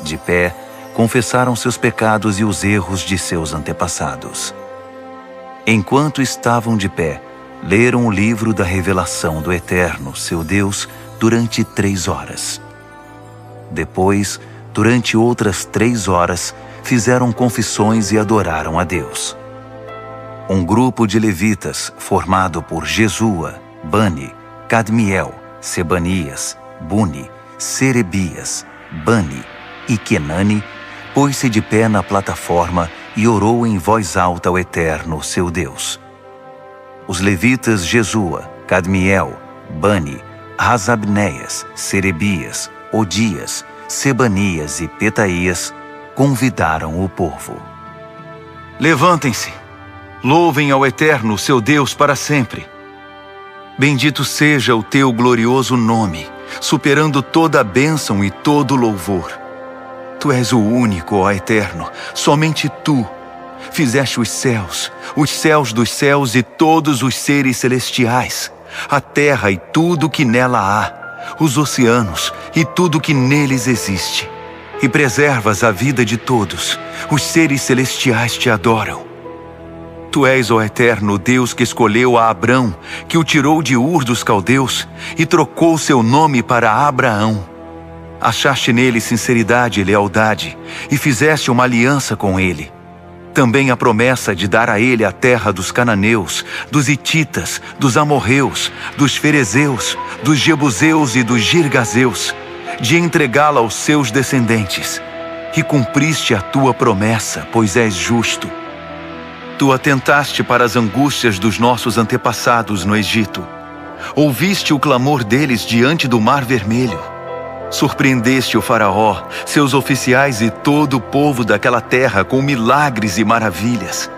De pé, confessaram seus pecados e os erros de seus antepassados. Enquanto estavam de pé, leram o livro da revelação do Eterno, seu Deus, durante 3 horas. Depois, durante outras 3 horas, fizeram confissões e adoraram a Deus. Um grupo de levitas, formado por Jesua, Bani, Cadmiel, Sebanias, Buni, Serebias, Bani e Kenani, pôs-se de pé na plataforma e orou em voz alta ao Eterno, seu Deus. Os levitas Jesua, Cadmiel, Bani, Hasabneias, Serebias, Odias, Sebanias e Petaías convidaram o povo. Levantem-se, louvem ao Eterno, seu Deus, para sempre. Bendito seja o teu glorioso nome, superando toda a bênção e todo louvor. Tu és o único, ó Eterno, somente tu. Fizeste os céus dos céus e todos os seres celestiais, a terra e tudo que nela há, os oceanos e tudo que neles existe. E preservas a vida de todos, os seres celestiais te adoram. Tu és, ó Eterno, Deus que escolheu a Abrão, que o tirou de Ur dos Caldeus e trocou seu nome para Abraão. Achaste nele sinceridade e lealdade e fizeste uma aliança com ele. Também a promessa de dar a ele a terra dos cananeus, dos hititas, dos amorreus, dos ferezeus, dos jebuseus e dos girgazeus, de entregá-la aos seus descendentes. E cumpriste a tua promessa, pois és justo. Tu atentaste para as angústias dos nossos antepassados no Egito. Ouviste o clamor deles diante do Mar Vermelho. Surpreendeste o faraó, seus oficiais e todo o povo daquela terra com milagres e maravilhas.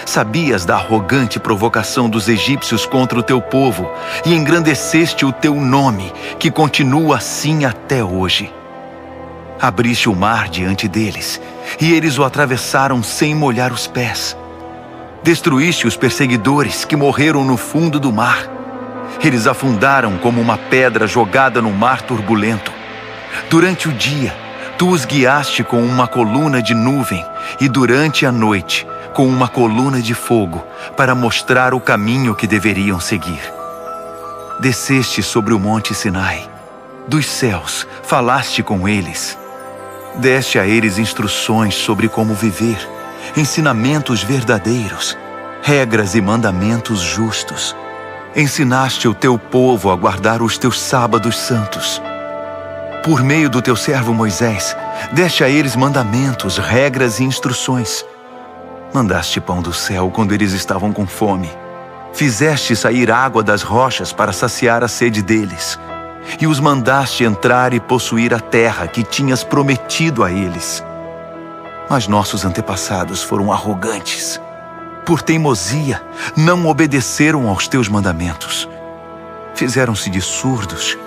Sabias da arrogante provocação dos egípcios contra o teu povo e engrandeceste o teu nome, que continua assim até hoje. Abriste o mar diante deles, e eles o atravessaram sem molhar os pés. Destruíste os perseguidores que morreram no fundo do mar. Eles afundaram como uma pedra jogada no mar turbulento. Durante o dia, tu os guiaste com uma coluna de nuvem e durante a noite, com uma coluna de fogo, para mostrar o caminho que deveriam seguir. Desceste sobre o monte Sinai. Dos céus, falaste com eles. Deste a eles instruções sobre como viver, ensinamentos verdadeiros, regras e mandamentos justos. Ensinaste o teu povo a guardar os teus sábados santos. Por meio do teu servo Moisés, deste a eles mandamentos, regras e instruções. Mandaste pão do céu quando eles estavam com fome. Fizeste sair água das rochas para saciar a sede deles. E os mandaste entrar e possuir a terra que tinhas prometido a eles. Mas nossos antepassados foram arrogantes. Por teimosia, não obedeceram aos teus mandamentos. Fizeram-se de surdos,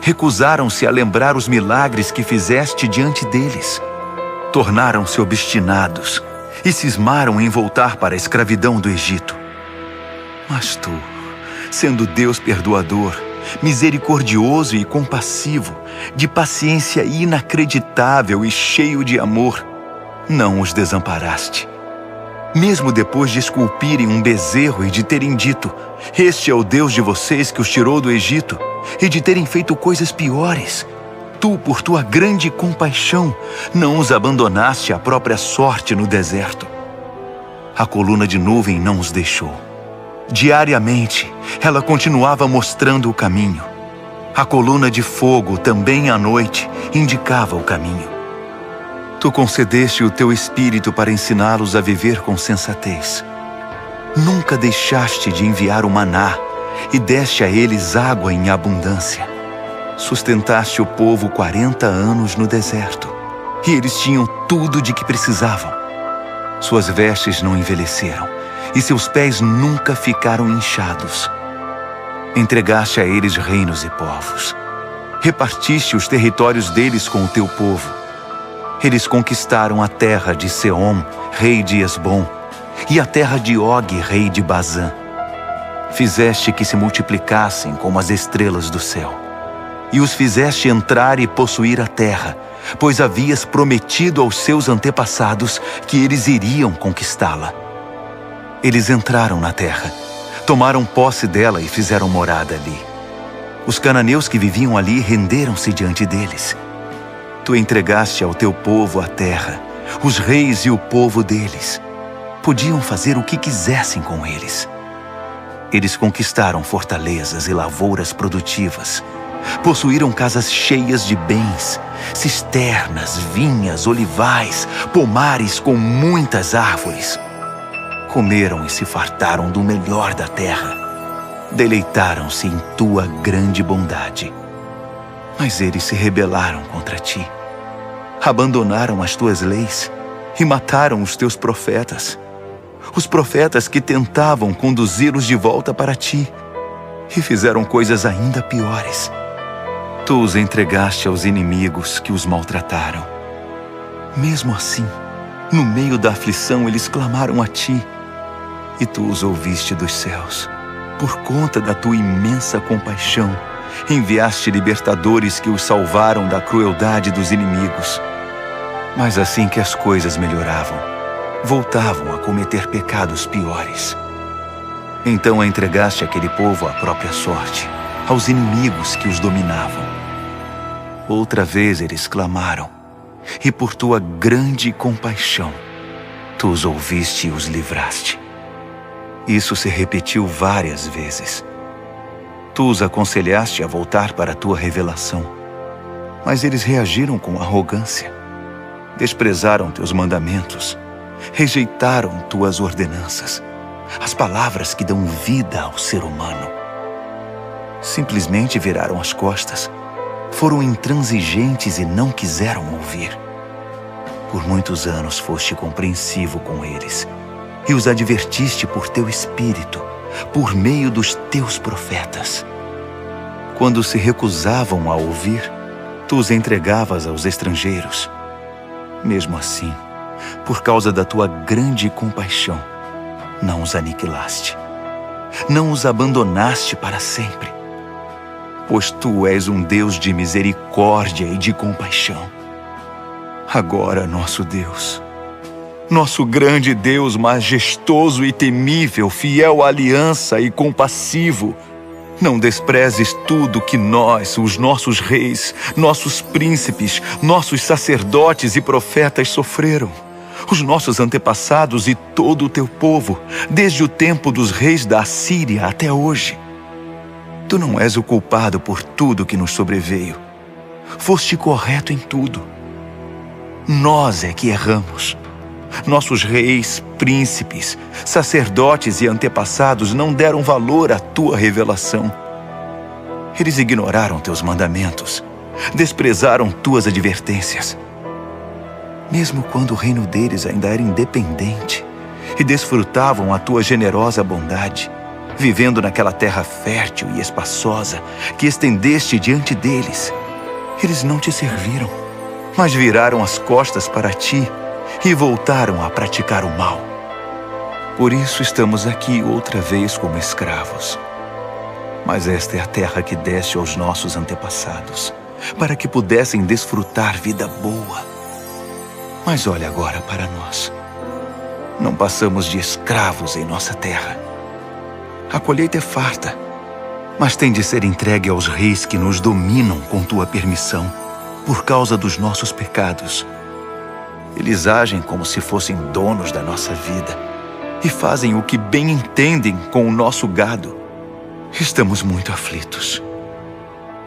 recusaram-se a lembrar os milagres que fizeste diante deles. Tornaram-se obstinados e cismaram em voltar para a escravidão do Egito. Mas tu, sendo Deus perdoador, misericordioso e compassivo, de paciência inacreditável e cheio de amor, não os desamparaste. Mesmo depois de esculpirem um bezerro e de terem dito: "Este é o Deus de vocês que os tirou do Egito", e de terem feito coisas piores, tu, por tua grande compaixão, não os abandonaste à própria sorte no deserto. A coluna de nuvem não os deixou. Diariamente, ela continuava mostrando o caminho. A coluna de fogo, também à noite, indicava o caminho. Tu concedeste o teu espírito para ensiná-los a viver com sensatez. Nunca deixaste de enviar o maná e deste a eles água em abundância. Sustentaste o povo 40 anos no deserto, e eles tinham tudo de que precisavam. Suas vestes não envelheceram, e seus pés nunca ficaram inchados. Entregaste a eles reinos e povos. Repartiste os territórios deles com o teu povo. Eles conquistaram a terra de Seom, rei de Esbom, e a terra de Og, rei de Bazã. Fizeste que se multiplicassem como as estrelas do céu, e os fizeste entrar e possuir a terra, pois havias prometido aos seus antepassados que eles iriam conquistá-la. Eles entraram na terra, tomaram posse dela e fizeram morada ali. Os cananeus que viviam ali renderam-se diante deles. Tu entregaste ao teu povo a terra, os reis e o povo deles. Podiam fazer o que quisessem com eles. Eles conquistaram fortalezas e lavouras produtivas. Possuíram casas cheias de bens, cisternas, vinhas, olivais, pomares com muitas árvores. Comeram e se fartaram do melhor da terra. Deleitaram-se em tua grande bondade. Mas eles se rebelaram contra ti, abandonaram as tuas leis e mataram os teus profetas, os profetas que tentavam conduzi-los de volta para ti, e fizeram coisas ainda piores. Tu os entregaste aos inimigos que os maltrataram. Mesmo assim, no meio da aflição, eles clamaram a ti, e tu os ouviste dos céus. Por conta da tua imensa compaixão, enviaste libertadores que os salvaram da crueldade dos inimigos. Mas assim que as coisas melhoravam, voltavam a cometer pecados piores. Então entregaste aquele povo à própria sorte, aos inimigos que os dominavam. Outra vez eles clamaram, e por tua grande compaixão, tu os ouviste e os livraste. Isso se repetiu várias vezes. Tu os aconselhaste a voltar para a tua revelação, mas eles reagiram com arrogância. Desprezaram teus mandamentos, rejeitaram tuas ordenanças, as palavras que dão vida ao ser humano. Simplesmente viraram as costas, foram intransigentes e não quiseram ouvir. Por muitos anos foste compreensivo com eles e os advertiste por teu espírito, por meio dos teus profetas. Quando se recusavam a ouvir, tu os entregavas aos estrangeiros. Mesmo assim, por causa da tua grande compaixão, não os aniquilaste. Não os abandonaste para sempre. Pois tu és um Deus de misericórdia e de compaixão. Agora, nosso Deus, nosso grande Deus majestoso e temível, fiel à aliança e compassivo, não desprezes tudo que nós, os nossos reis, nossos príncipes, nossos sacerdotes e profetas sofreram, os nossos antepassados e todo o teu povo, desde o tempo dos reis da Assíria até hoje. Tu não és o culpado por tudo que nos sobreveio. Foste correto em tudo. Nós é que erramos. Nossos reis, príncipes, sacerdotes e antepassados não deram valor à tua revelação. Eles ignoraram teus mandamentos, desprezaram tuas advertências. Mesmo quando o reino deles ainda era independente e desfrutavam a tua generosa bondade, vivendo naquela terra fértil e espaçosa que estendeste diante deles, eles não te serviram, mas viraram as costas para ti e voltaram a praticar o mal. Por isso estamos aqui outra vez como escravos. Mas esta é a terra que deste aos nossos antepassados, para que pudessem desfrutar vida boa. Mas olha agora para nós. Não passamos de escravos em nossa terra. A colheita é farta, mas tem de ser entregue aos reis que nos dominam com tua permissão, por causa dos nossos pecados. Eles agem como se fossem donos da nossa vida e fazem o que bem entendem com o nosso gado. Estamos muito aflitos.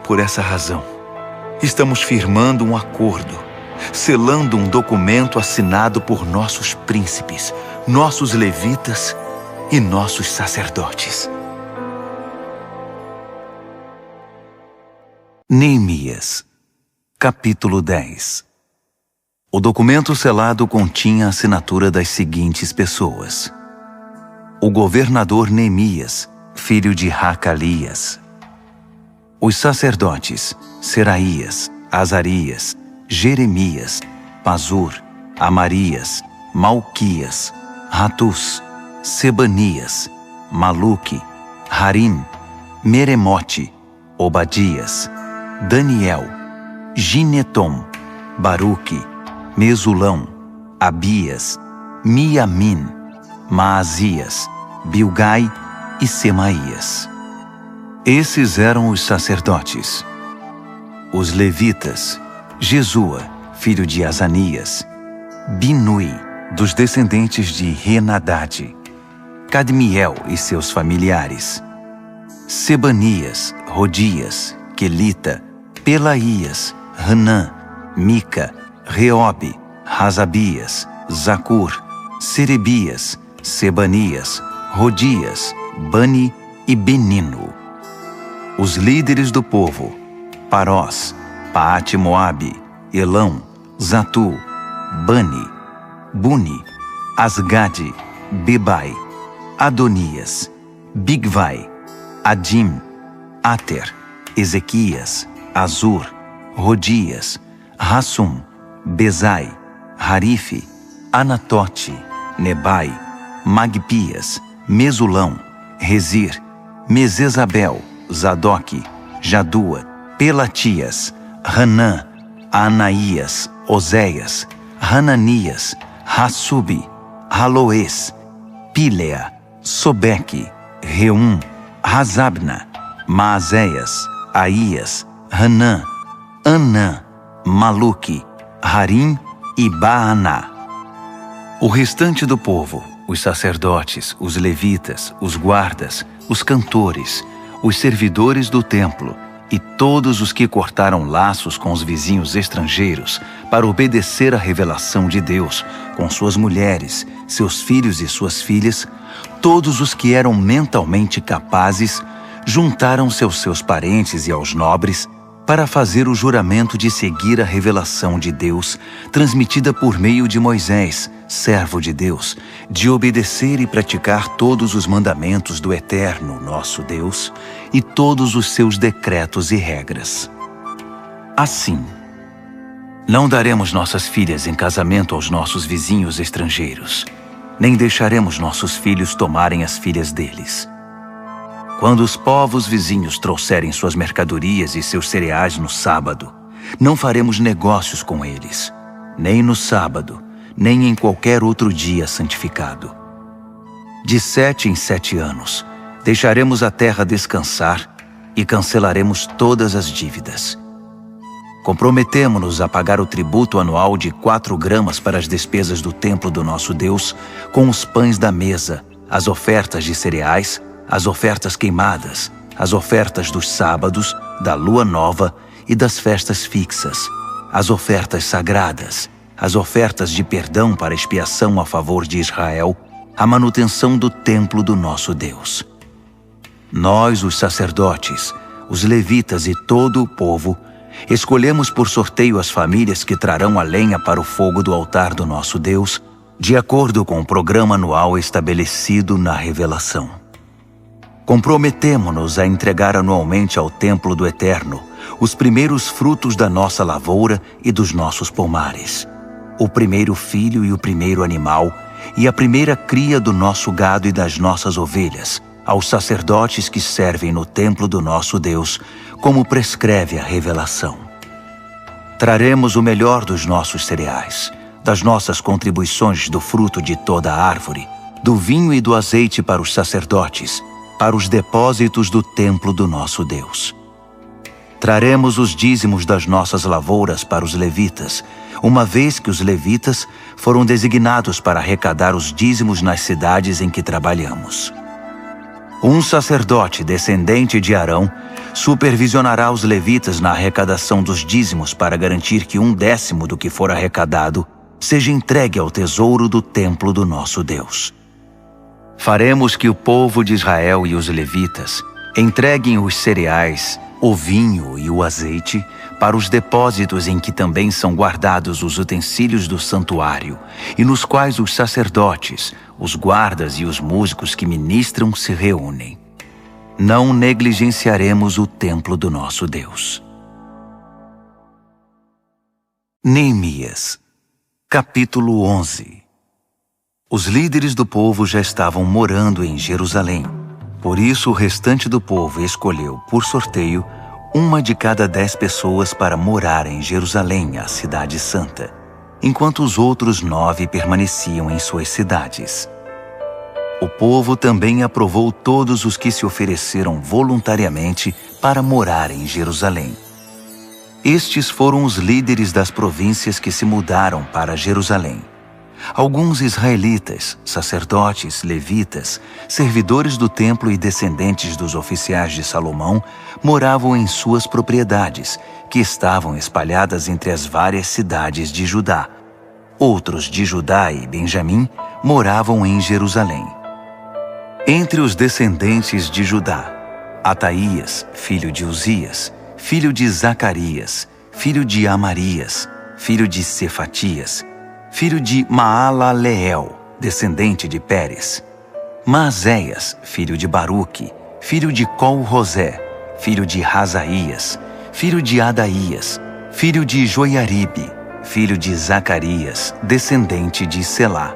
Por essa razão, estamos firmando um acordo, selando um documento assinado por nossos príncipes, nossos levitas e nossos sacerdotes. Neemias, capítulo 10. O documento selado continha a assinatura das seguintes pessoas: o governador Neemias, filho de Racalias; os sacerdotes Seraías, Azarias, Jeremias, Pazur, Amarias, Malquias, Ratus, Sebanias, Maluque, Harim, Meremote, Obadias, Daniel, Ginetom, Baruque, Mesulão, Abias, Miamin, Maasias, Bilgai e Semaías. Esses eram os sacerdotes. Os levitas: Jesua, filho de Azanias; Binui, dos descendentes de Henadade; Cadmiel e seus familiares; Sebanias, Rodias, Quelita, Pelaías, Hanã, Mica, Reobe, Razabias, Zacur, Serebias, Sebanias, Rodias, Bani e Benino. Os líderes do povo: Parós, Paate-Moabe, Elão, Zatu, Bani, Buni, Asgade, Bebai, Adonias, Bigvai, Adim, Ater, Ezequias, Azur, Rodias, Rassum, Bezai, Harife, Anatote, Nebai, Magpias, Mesulão, Rezir, Mesesabel, Zadok, Jadua, Pelatias, Hanã, Anaías, Oséias, Hananias, Hassubi, Haloes, Pílea, Sobeque, Reum, Razabna, Maazéias, Aías, Hanã, Anã, Maluque, Harim e Baaná. O restante do povo, os sacerdotes, os levitas, os guardas, os cantores, os servidores do templo e todos os que cortaram laços com os vizinhos estrangeiros para obedecer à revelação de Deus, com suas mulheres, seus filhos e suas filhas, todos os que eram mentalmente capazes, juntaram-se aos seus parentes e aos nobres para fazer o juramento de seguir a revelação de Deus, transmitida por meio de Moisés, servo de Deus, de obedecer e praticar todos os mandamentos do Eterno, nosso Deus, e todos os seus decretos e regras. Assim, não daremos nossas filhas em casamento aos nossos vizinhos estrangeiros, nem deixaremos nossos filhos tomarem as filhas deles. Quando os povos vizinhos trouxerem suas mercadorias e seus cereais no sábado, não faremos negócios com eles, nem no sábado, nem em qualquer outro dia santificado. De 7 em 7 anos, deixaremos a terra descansar e cancelaremos todas as dívidas. Comprometemo-nos a pagar o tributo anual de 4 gramas para as despesas do templo do nosso Deus, com os pães da mesa, as ofertas de cereais, as ofertas queimadas, as ofertas dos sábados, da lua nova e das festas fixas, as ofertas sagradas, as ofertas de perdão para expiação a favor de Israel, a manutenção do templo do nosso Deus. Nós, os sacerdotes, os levitas e todo o povo, escolhemos por sorteio as famílias que trarão a lenha para o fogo do altar do nosso Deus, de acordo com o programa anual estabelecido na revelação. Comprometemo-nos a entregar anualmente ao templo do Eterno os primeiros frutos da nossa lavoura e dos nossos pomares, o primeiro filho e o primeiro animal, e a primeira cria do nosso gado e das nossas ovelhas, aos sacerdotes que servem no templo do nosso Deus, como prescreve a revelação. Traremos o melhor dos nossos cereais, das nossas contribuições do fruto de toda a árvore, do vinho e do azeite para os sacerdotes, para os depósitos do templo do nosso Deus. Traremos os dízimos das nossas lavouras para os levitas, uma vez que os levitas foram designados para arrecadar os dízimos nas cidades em que trabalhamos. Um sacerdote descendente de Arão supervisionará os levitas na arrecadação dos dízimos para garantir que 1/10 do que for arrecadado seja entregue ao tesouro do templo do nosso Deus. Faremos que o povo de Israel e os levitas entreguem os cereais, o vinho e o azeite para os depósitos em que também são guardados os utensílios do santuário e nos quais os sacerdotes, os guardas e os músicos que ministram se reúnem. Não negligenciaremos o templo do nosso Deus. Neemias, capítulo 11. Os líderes do povo já estavam morando em Jerusalém. Por isso, o restante do povo escolheu, por sorteio, uma de cada 10 pessoas para morar em Jerusalém, a cidade santa, enquanto os outros 9 permaneciam em suas cidades. O povo também aprovou todos os que se ofereceram voluntariamente para morar em Jerusalém. Estes foram os líderes das províncias que se mudaram para Jerusalém. Alguns israelitas, sacerdotes, levitas, servidores do templo e descendentes dos oficiais de Salomão moravam em suas propriedades, que estavam espalhadas entre as várias cidades de Judá. Outros de Judá e Benjamim moravam em Jerusalém. Entre os descendentes de Judá, Ataías, filho de Uzias, filho de Zacarias, filho de Amarias, filho de Cefatias, filho de Maalaleel, descendente de Pérez. Maazéias, filho de Baruque, filho de Col-Rosé, filho de Razaías, filho de Adaías, filho de Joiaribe, filho de Zacarias, descendente de Selá.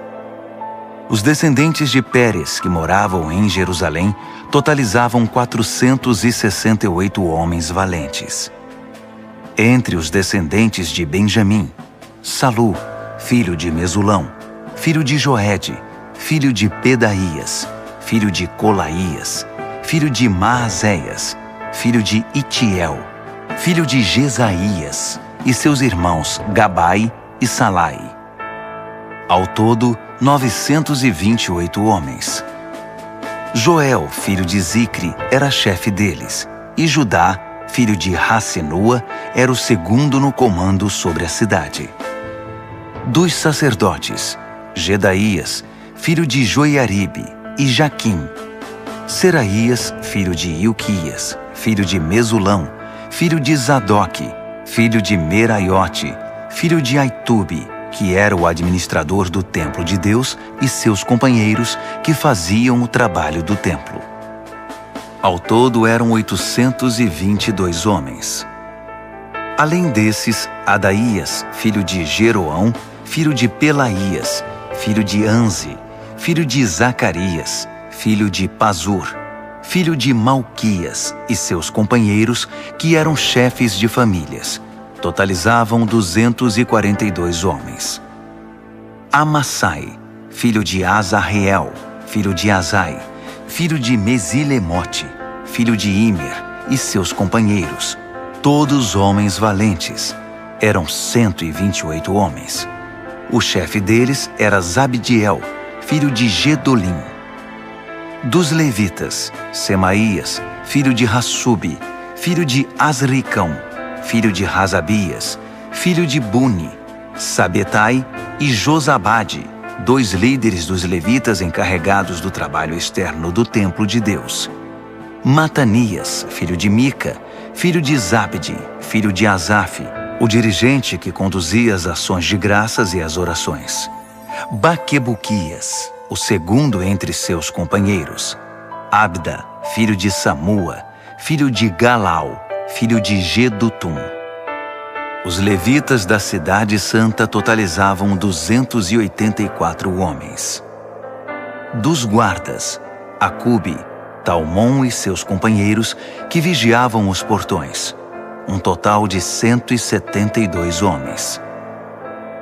Os descendentes de Pérez, que moravam em Jerusalém, totalizavam 468 homens valentes. Entre os descendentes de Benjamim, Salu, filho de Mesulão, filho de Joede, filho de Pedaías, filho de Colaías, filho de Maazéias, filho de Itiel, filho de Jesaías, e seus irmãos Gabai e Salai. Ao todo, 928 homens. Joel, filho de Zicre, era chefe deles, e Judá, filho de Rassenua, era o segundo no comando sobre a cidade. Dos sacerdotes, Gedaías, filho de Joiaribe, e Jaquim. Seraías, filho de Ilquias, filho de Mesulão, filho de Zadoque, filho de Meraiote, filho de Aitube, que era o administrador do templo de Deus, e seus companheiros que faziam o trabalho do templo. Ao todo eram 822 homens. Além desses, Adaías, filho de Jeroão, filho de Pelaías, filho de Anze, filho de Zacarias, filho de Pazur, filho de Malquias, e seus companheiros, que eram chefes de famílias, totalizavam 242 homens. Amassai, filho de Azarreel, filho de Azai, filho de Mesilemote, filho de Imer, e seus companheiros, todos homens valentes, eram 128 homens. O chefe deles era Zabdiel, filho de Gedolim. Dos levitas, Semaías, filho de Hassubi, filho de Azricão, filho de Razabias, filho de Buni, Sabetai e Josabade, 2 líderes dos levitas encarregados do trabalho externo do templo de Deus. Matanias, filho de Mica, filho de Zabde, filho de Asaf, o dirigente que conduzia as ações de graças e as orações. Baquebuquias, o segundo entre seus companheiros. Abda, filho de Samua, filho de Galau, filho de Gedutum. Os levitas da cidade santa totalizavam 284 homens. Dos guardas, Acube, Talmon e seus companheiros que vigiavam os portões, um total de 172 homens.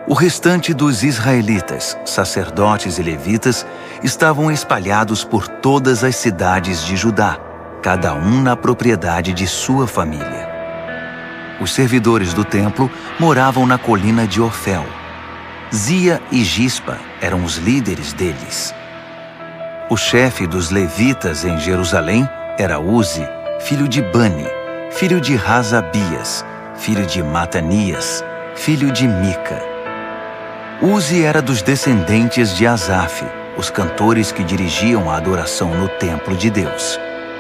O restante dos israelitas, sacerdotes e levitas, estavam espalhados por todas as cidades de Judá, cada um na propriedade de sua família. Os servidores do templo moravam na colina de Ofel. Zia e Gispa eram os líderes deles. O chefe dos levitas em Jerusalém era Uzi, filho de Bani, filho de Razabias, filho de Matanias, filho de Mica. Uzi era dos descendentes de Asaf, os cantores que dirigiam a adoração no templo de Deus.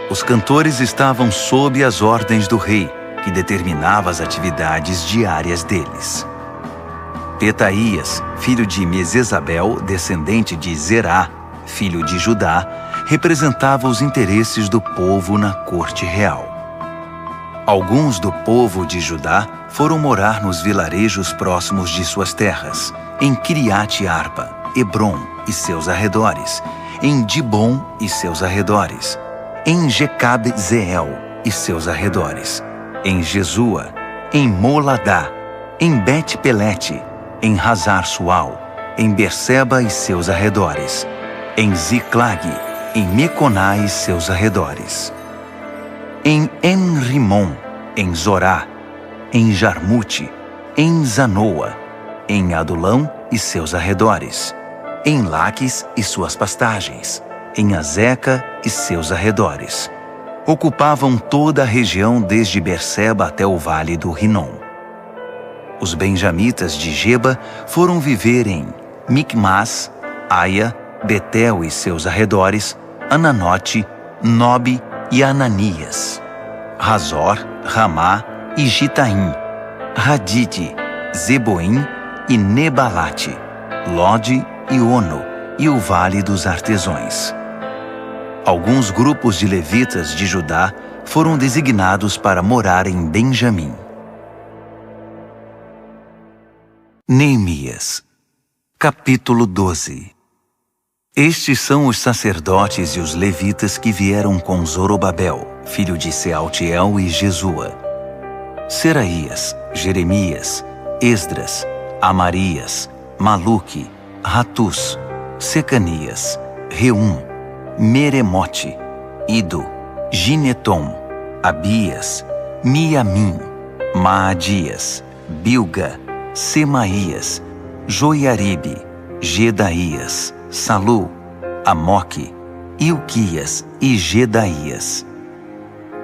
Os cantores estavam sob as ordens do rei, que determinava as atividades diárias deles. Petaías, filho de Mesesabel, descendente de Zerá, filho de Judá, representava os interesses do povo na corte real. Alguns do povo de Judá foram morar nos vilarejos próximos de suas terras, em Kiriat Arba, Hebron e seus arredores, em Dibon e seus arredores, em Jecab-Zeel e seus arredores, em Jesua, em Moladá, em Bet-Pelete, em Hazar-Sual, em Berseba e seus arredores, em Ziclag, em Meconá e seus arredores, em En-Rimon, em Zorá, em Jarmute, em Zanoa, em Adulão e seus arredores, em Laques e suas pastagens, em Azeca e seus arredores. Ocupavam toda a região desde Berseba até o vale do Rinom. Os benjamitas de Geba foram viver em Micmas, Aia, Betel e seus arredores, Ananote, Nobe e Ananias, Razor, Ramá e Gitaim, Hadide, Zeboim e Nebalate, Lode e Ono e o Vale dos Artesões. Alguns grupos de levitas de Judá foram designados para morar em Benjamim. Neemias, capítulo 12. Estes são os sacerdotes e os levitas que vieram com Zorobabel, filho de Sealtiel, e Jesua: Seraías, Jeremias, Esdras, Amarias, Maluque, Ratus, Secanias, Reum, Meremote, Ido, Gineton, Abias, Miamim, Maadias, Bilga, Semaías, Joiaribe, Gedaías, Salu, Amoque, Ilquias e Gedaías.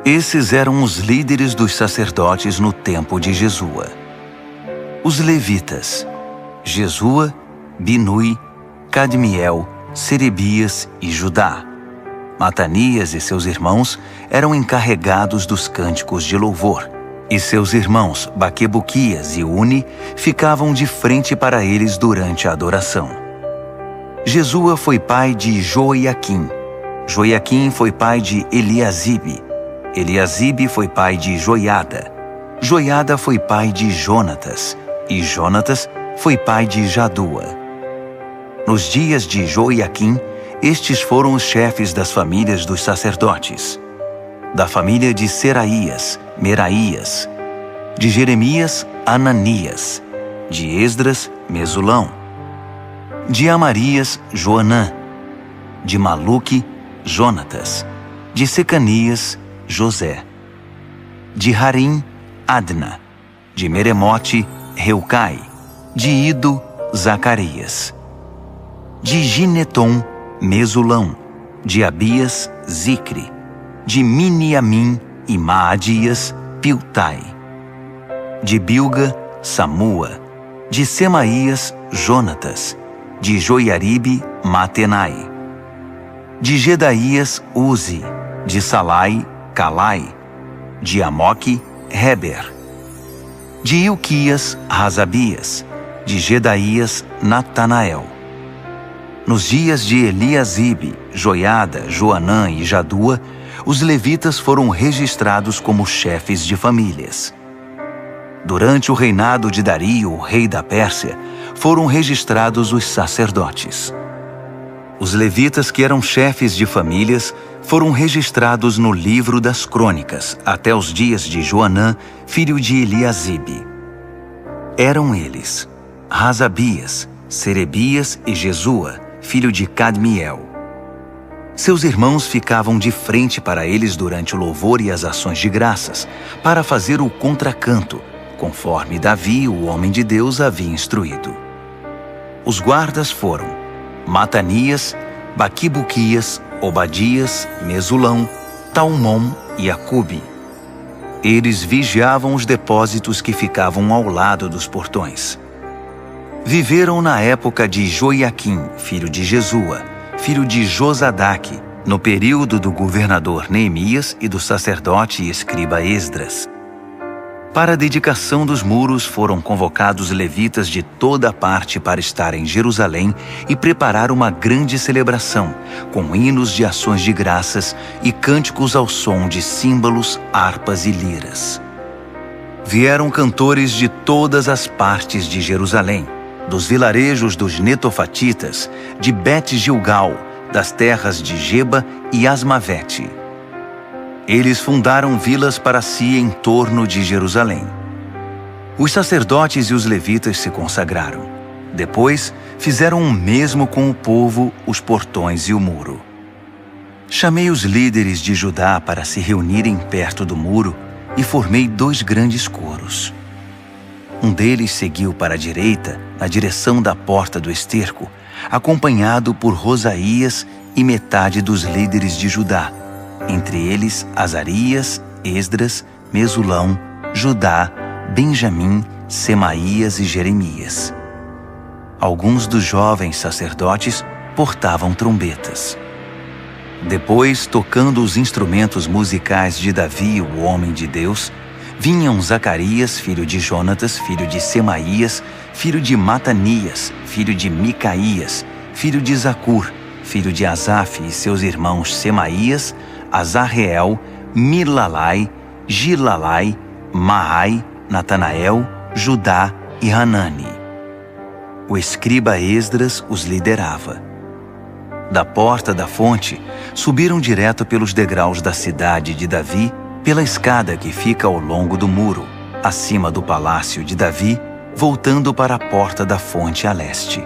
Esses eram os líderes dos sacerdotes no tempo de Jesua. Os levitas: Jesua, Binui, Cadmiel, Serebias e Judá. Matanias e seus irmãos eram encarregados dos cânticos de louvor, e seus irmãos Baquebuquias e Uni ficavam de frente para eles durante a adoração. Jesua foi pai de Joiaquim. Joiaquim foi pai de Eliasibe. Eliasibe foi pai de Joiada. Joiada foi pai de Jonatas. E Jonatas foi pai de Jadua. Nos dias de Joiaquim, estes foram os chefes das famílias dos sacerdotes: da família de Seraías, Meraías; de Jeremias, Ananias; de Esdras, Mesulão; de Amarias, Joanã; de Maluque, Jonatas; de Secanias, José; de Harim, Adna; de Meremote, Reucai; de Ido, Zacarias; de Gineton, Mesulão; de Abias, Zicre; de Miniamim e Maadias, Piltai; de Bilga, Samua; de Semaías, Jonatas; de Joiaribe, Matenai; de Gedaías, Uzi; de Salai, Calai; de Amoque, Heber; de Ilquias, Razabias; de Gedaías, Natanael. Nos dias de Eliasibe, Joiada, Joanã e Jadua, os levitas foram registrados como chefes de famílias. Durante o reinado de Dario, rei da Pérsia, foram registrados os sacerdotes. Os levitas que eram chefes de famílias foram registrados no livro das crônicas até os dias de Joanã, filho de Eliasibe. Eram eles Razabias, Serebias e Jesua, filho de Cadmiel. Seus irmãos ficavam de frente para eles durante o louvor e as ações de graças, para fazer o contracanto, conforme Davi, o homem de Deus, havia instruído. Os guardas foram Matanias, Baquibuquias, Obadias, Mesulão, Talmom e Acube. Eles vigiavam os depósitos que ficavam ao lado dos portões. Viveram na época de Joiaquim, filho de Jesua, filho de Josadaque, no período do governador Neemias e do sacerdote e escriba Esdras. Para a dedicação dos muros foram convocados levitas de toda a parte para estar em Jerusalém e preparar uma grande celebração, com hinos de ações de graças e cânticos ao som de símbolos, harpas e liras. Vieram cantores de todas as partes de Jerusalém, dos vilarejos dos netofatitas, de Bet-Gilgal, das terras de Geba e Asmavete. Eles fundaram vilas para si em torno de Jerusalém. Os sacerdotes e os levitas se consagraram. Depois, fizeram o mesmo com o povo, os portões e o muro. Chamei os líderes de Judá para se reunirem perto do muro e formei 2 grandes coros. Um deles seguiu para a direita, na direção da porta do esterco, acompanhado por Rosaías e metade dos líderes de Judá, entre eles Azarias, Esdras, Mesulão, Judá, Benjamim, Semaías e Jeremias. Alguns dos jovens sacerdotes portavam trombetas. Depois, tocando os instrumentos musicais de Davi, o homem de Deus, vinham Zacarias, filho de Jonatas, filho de Semaías, filho de Matanias, filho de Micaías, filho de Zacur, filho de Asaf, e seus irmãos Semaías, Azarreel, Milalai, Gilalai, Maai, Natanael, Judá e Hanani. O escriba Esdras os liderava. Da porta da fonte, subiram direto pelos degraus da cidade de Davi, pela escada que fica ao longo do muro, acima do palácio de Davi, voltando para a porta da fonte a leste.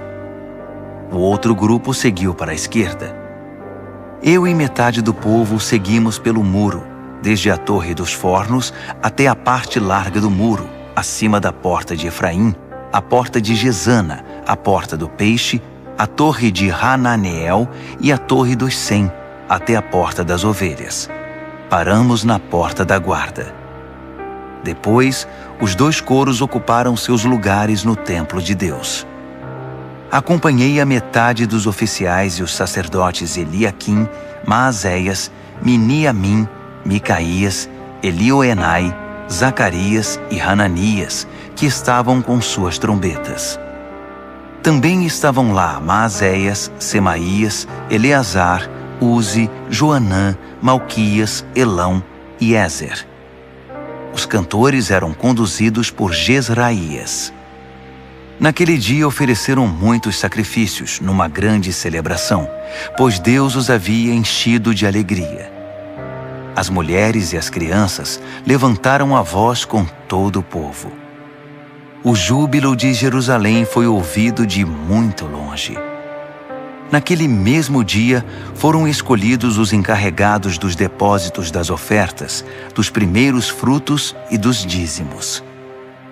O outro grupo seguiu para a esquerda. Eu e metade do povo seguimos pelo muro, desde a Torre dos Fornos até a parte larga do muro, acima da porta de Efraim, a porta de Gesana, a porta do Peixe, a torre de Hananeel e a torre dos 100, até a porta das ovelhas. Paramos na porta da guarda. Depois, os 2 coros ocuparam seus lugares no templo de Deus. Acompanhei a metade dos oficiais e os sacerdotes Eliaquim, Maazéias, Miniamim, Micaías, Elioenai, Zacarias e Hananias, que estavam com suas trombetas. Também estavam lá Maazéias, Semaías, Eleazar, Uzi, Joanã, Malquias, Elão e Ézer. Os cantores eram conduzidos por Jezraías. Naquele dia ofereceram muitos sacrifícios numa grande celebração, pois Deus os havia enchido de alegria. As mulheres e as crianças levantaram a voz com todo o povo. O júbilo de Jerusalém foi ouvido de muito longe. Naquele mesmo dia, foram escolhidos os encarregados dos depósitos das ofertas, dos primeiros frutos e dos dízimos.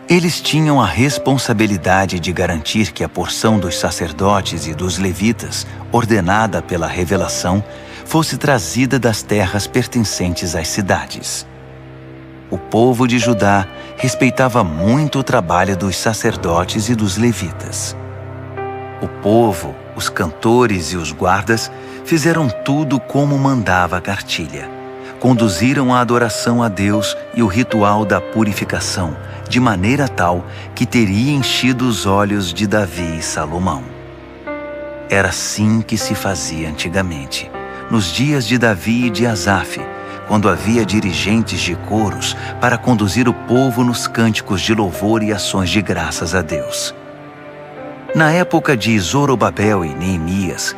Eles tinham a responsabilidade de garantir que a porção dos sacerdotes e dos levitas, ordenada pela revelação, fosse trazida das terras pertencentes às cidades. O povo de Judá respeitava muito o trabalho dos sacerdotes e dos levitas. O povo, os cantores e os guardas fizeram tudo como mandava a cartilha. Conduziram a adoração a Deus e o ritual da purificação, de maneira tal que teria enchido os olhos de Davi e Salomão. Era assim que se fazia antigamente, nos dias de Davi e de Asaf, quando havia dirigentes de coros para conduzir o povo nos cânticos de louvor e ações de graças a Deus. Na época de Zorobabel e Neemias,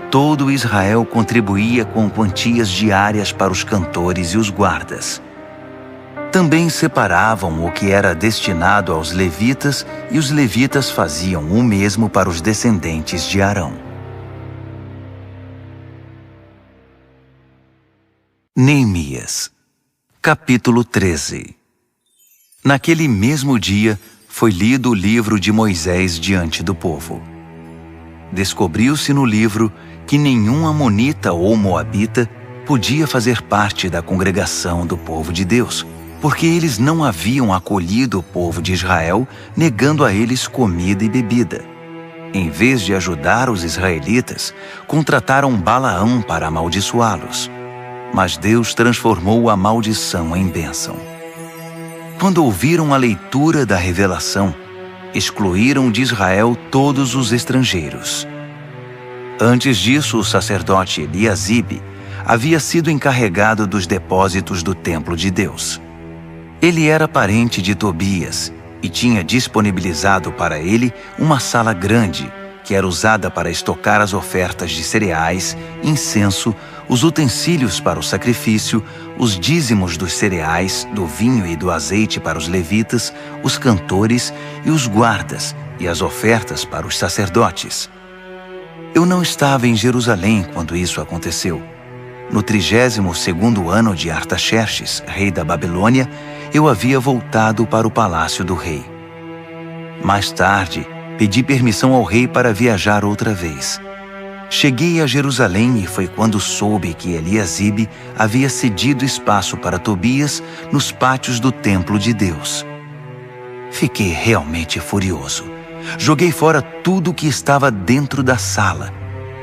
todo Israel contribuía com quantias diárias para os cantores e os guardas. Também separavam o que era destinado aos levitas e os levitas faziam o mesmo para os descendentes de Arão. Neemias, capítulo 13. Naquele mesmo dia, foi lido o livro de Moisés diante do povo. Descobriu-se no livro que nenhum amonita ou moabita podia fazer parte da congregação do povo de Deus, porque eles não haviam acolhido o povo de Israel, negando a eles comida e bebida. Em vez de ajudar os israelitas, contrataram Balaão para amaldiçoá-los. Mas Deus transformou a maldição em bênção. Quando ouviram a leitura da revelação, excluíram de Israel todos os estrangeiros. Antes disso, o sacerdote Eliasibe havia sido encarregado dos depósitos do templo de Deus. Ele era parente de Tobias e tinha disponibilizado para ele uma sala grande, que era usada para estocar as ofertas de cereais, incenso, os utensílios para o sacrifício, os dízimos dos cereais, do vinho e do azeite para os levitas, os cantores e os guardas, e as ofertas para os sacerdotes. Eu não estava em Jerusalém quando isso aconteceu. No 32º ano de Artaxerxes, rei da Babilônia, eu havia voltado para o palácio do rei. Mais tarde, pedi permissão ao rei para viajar outra vez. Cheguei a Jerusalém e foi quando soube que Eliasibe havia cedido espaço para Tobias nos pátios do templo de Deus. Fiquei realmente furioso. Joguei fora tudo que estava dentro da sala,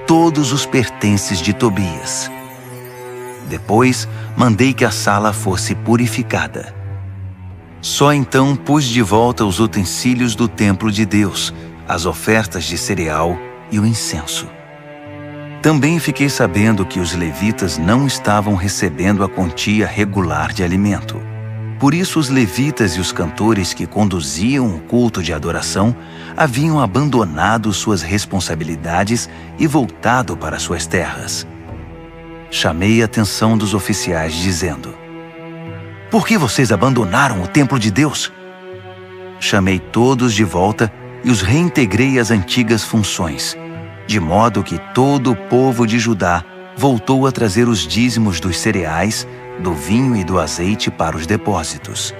todos os pertences de Tobias. Depois, mandei que a sala fosse purificada. Só então pus de volta os utensílios do templo de Deus, as ofertas de cereal e o incenso. Também fiquei sabendo que os levitas não estavam recebendo a quantia regular de alimento. Por isso os levitas e os cantores que conduziam o culto de adoração haviam abandonado suas responsabilidades e voltado para suas terras. Chamei a atenção dos oficiais dizendo: "Por que vocês abandonaram o templo de Deus?" Chamei todos de volta e os reintegrei às antigas funções, de modo que todo o povo de Judá voltou a trazer os dízimos dos cereais, do vinho e do azeite para os depósitos.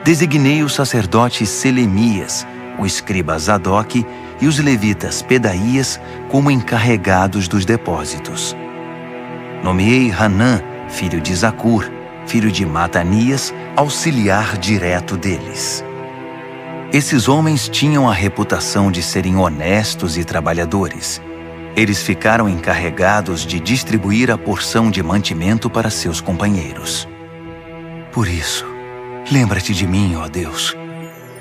Designei o sacerdote Selemias, o escriba Zadok e os levitas Pedaías como encarregados dos depósitos. Nomeei Hanã, filho de Zacur, filho de Matanias, auxiliar direto deles. Esses homens tinham a reputação de serem honestos e trabalhadores. Eles ficaram encarregados de distribuir a porção de mantimento para seus companheiros. Por isso, lembra-te de mim, ó Deus.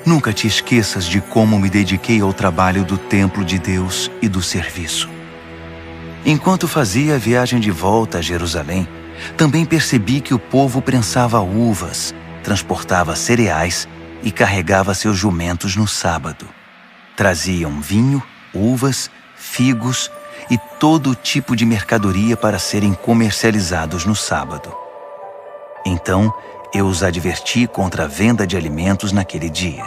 Nunca te esqueças de como me dediquei ao trabalho do templo de Deus e do serviço. Enquanto fazia a viagem de volta a Jerusalém, também percebi que o povo prensava uvas, transportava cereais e carregava seus jumentos no sábado. Traziam vinho, uvas, figos e todo tipo de mercadoria para serem comercializados no sábado. Então, eu os adverti contra a venda de alimentos naquele dia.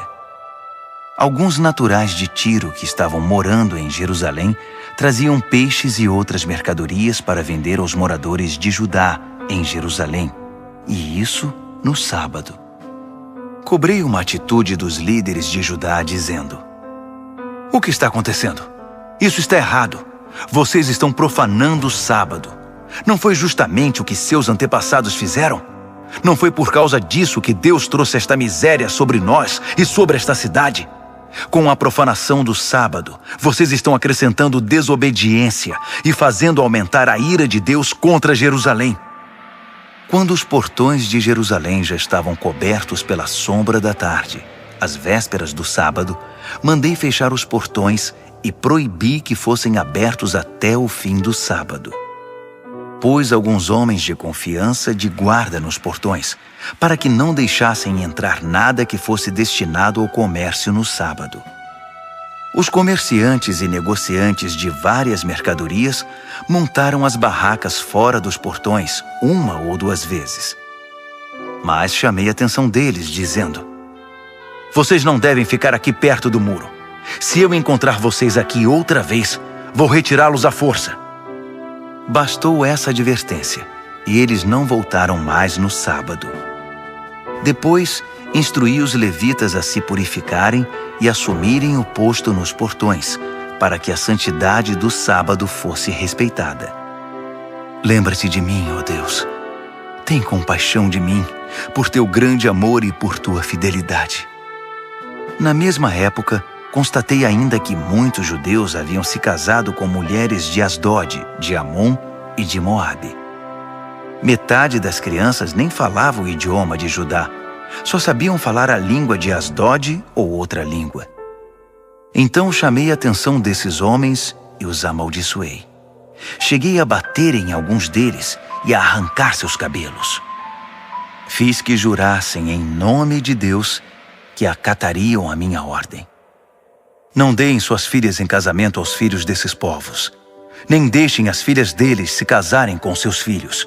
Alguns naturais de Tiro que estavam morando em Jerusalém traziam peixes e outras mercadorias para vender aos moradores de Judá, em Jerusalém, e isso no sábado. Cobrei uma atitude dos líderes de Judá dizendo: "O que está acontecendo? Isso está errado. Vocês estão profanando o sábado. Não foi justamente o que seus antepassados fizeram? Não foi por causa disso que Deus trouxe esta miséria sobre nós e sobre esta cidade? Com a profanação do sábado, vocês estão acrescentando desobediência e fazendo aumentar a ira de Deus contra Jerusalém." Quando os portões de Jerusalém já estavam cobertos pela sombra da tarde, às vésperas do sábado, mandei fechar os portões e proibi que fossem abertos até o fim do sábado. Pus alguns homens de confiança de guarda nos portões, para que não deixassem entrar nada que fosse destinado ao comércio no sábado. Os comerciantes e negociantes de várias mercadorias montaram as barracas fora dos portões uma ou duas vezes. Mas chamei a atenção deles, dizendo: "Vocês não devem ficar aqui perto do muro. Se eu encontrar vocês aqui outra vez, vou retirá-los à força." Bastou essa advertência, e eles não voltaram mais no sábado. Depois, instruí os levitas a se purificarem e assumirem o posto nos portões, para que a santidade do sábado fosse respeitada. Lembra-te de mim, ó Deus. Tem compaixão de mim, por teu grande amor e por tua fidelidade. Na mesma época, constatei ainda que muitos judeus haviam se casado com mulheres de Asdod, de Amon e de Moabe. Metade das crianças nem falava o idioma de Judá, só sabiam falar a língua de Asdod ou outra língua. Então chamei a atenção desses homens e os amaldiçoei. Cheguei a bater em alguns deles e a arrancar seus cabelos. Fiz que jurassem em nome de Deus que acatariam a minha ordem. Não deem suas filhas em casamento aos filhos desses povos. Nem deixem as filhas deles se casarem com seus filhos.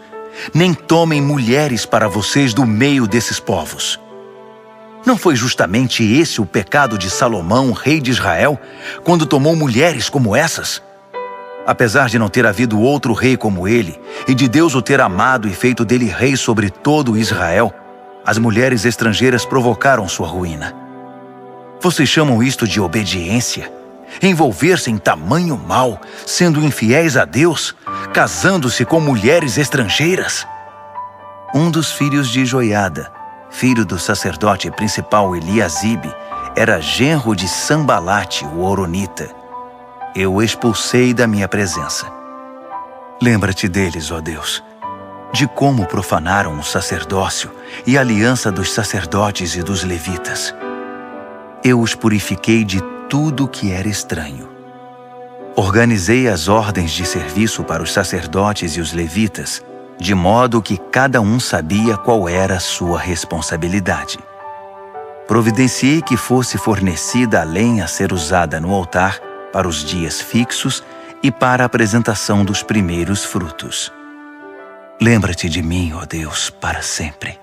Nem tomem mulheres para vocês do meio desses povos. Não foi justamente esse o pecado de Salomão, rei de Israel, quando tomou mulheres como essas? Apesar de não ter havido outro rei como ele, e de Deus o ter amado e feito dele rei sobre todo Israel, as mulheres estrangeiras provocaram sua ruína. Vocês chamam isto de obediência? Envolver-se em tamanho mal, sendo infiéis a Deus, casando-se com mulheres estrangeiras? Um dos filhos de Joiada, filho do sacerdote principal Eliasibe, era genro de Sambalate, o horonita. Eu o expulsei da minha presença. Lembra-te deles, ó Deus. de como profanaram o sacerdócio e a aliança dos sacerdotes e dos levitas. Eu os purifiquei de tudo que era estranho. Organizei as ordens de serviço para os sacerdotes e os levitas, de modo que cada um sabia qual era a sua responsabilidade. Providenciei que fosse fornecida a lenha a ser usada no altar para os dias fixos e para a apresentação dos primeiros frutos. Lembra-te de mim, ó Deus, para sempre.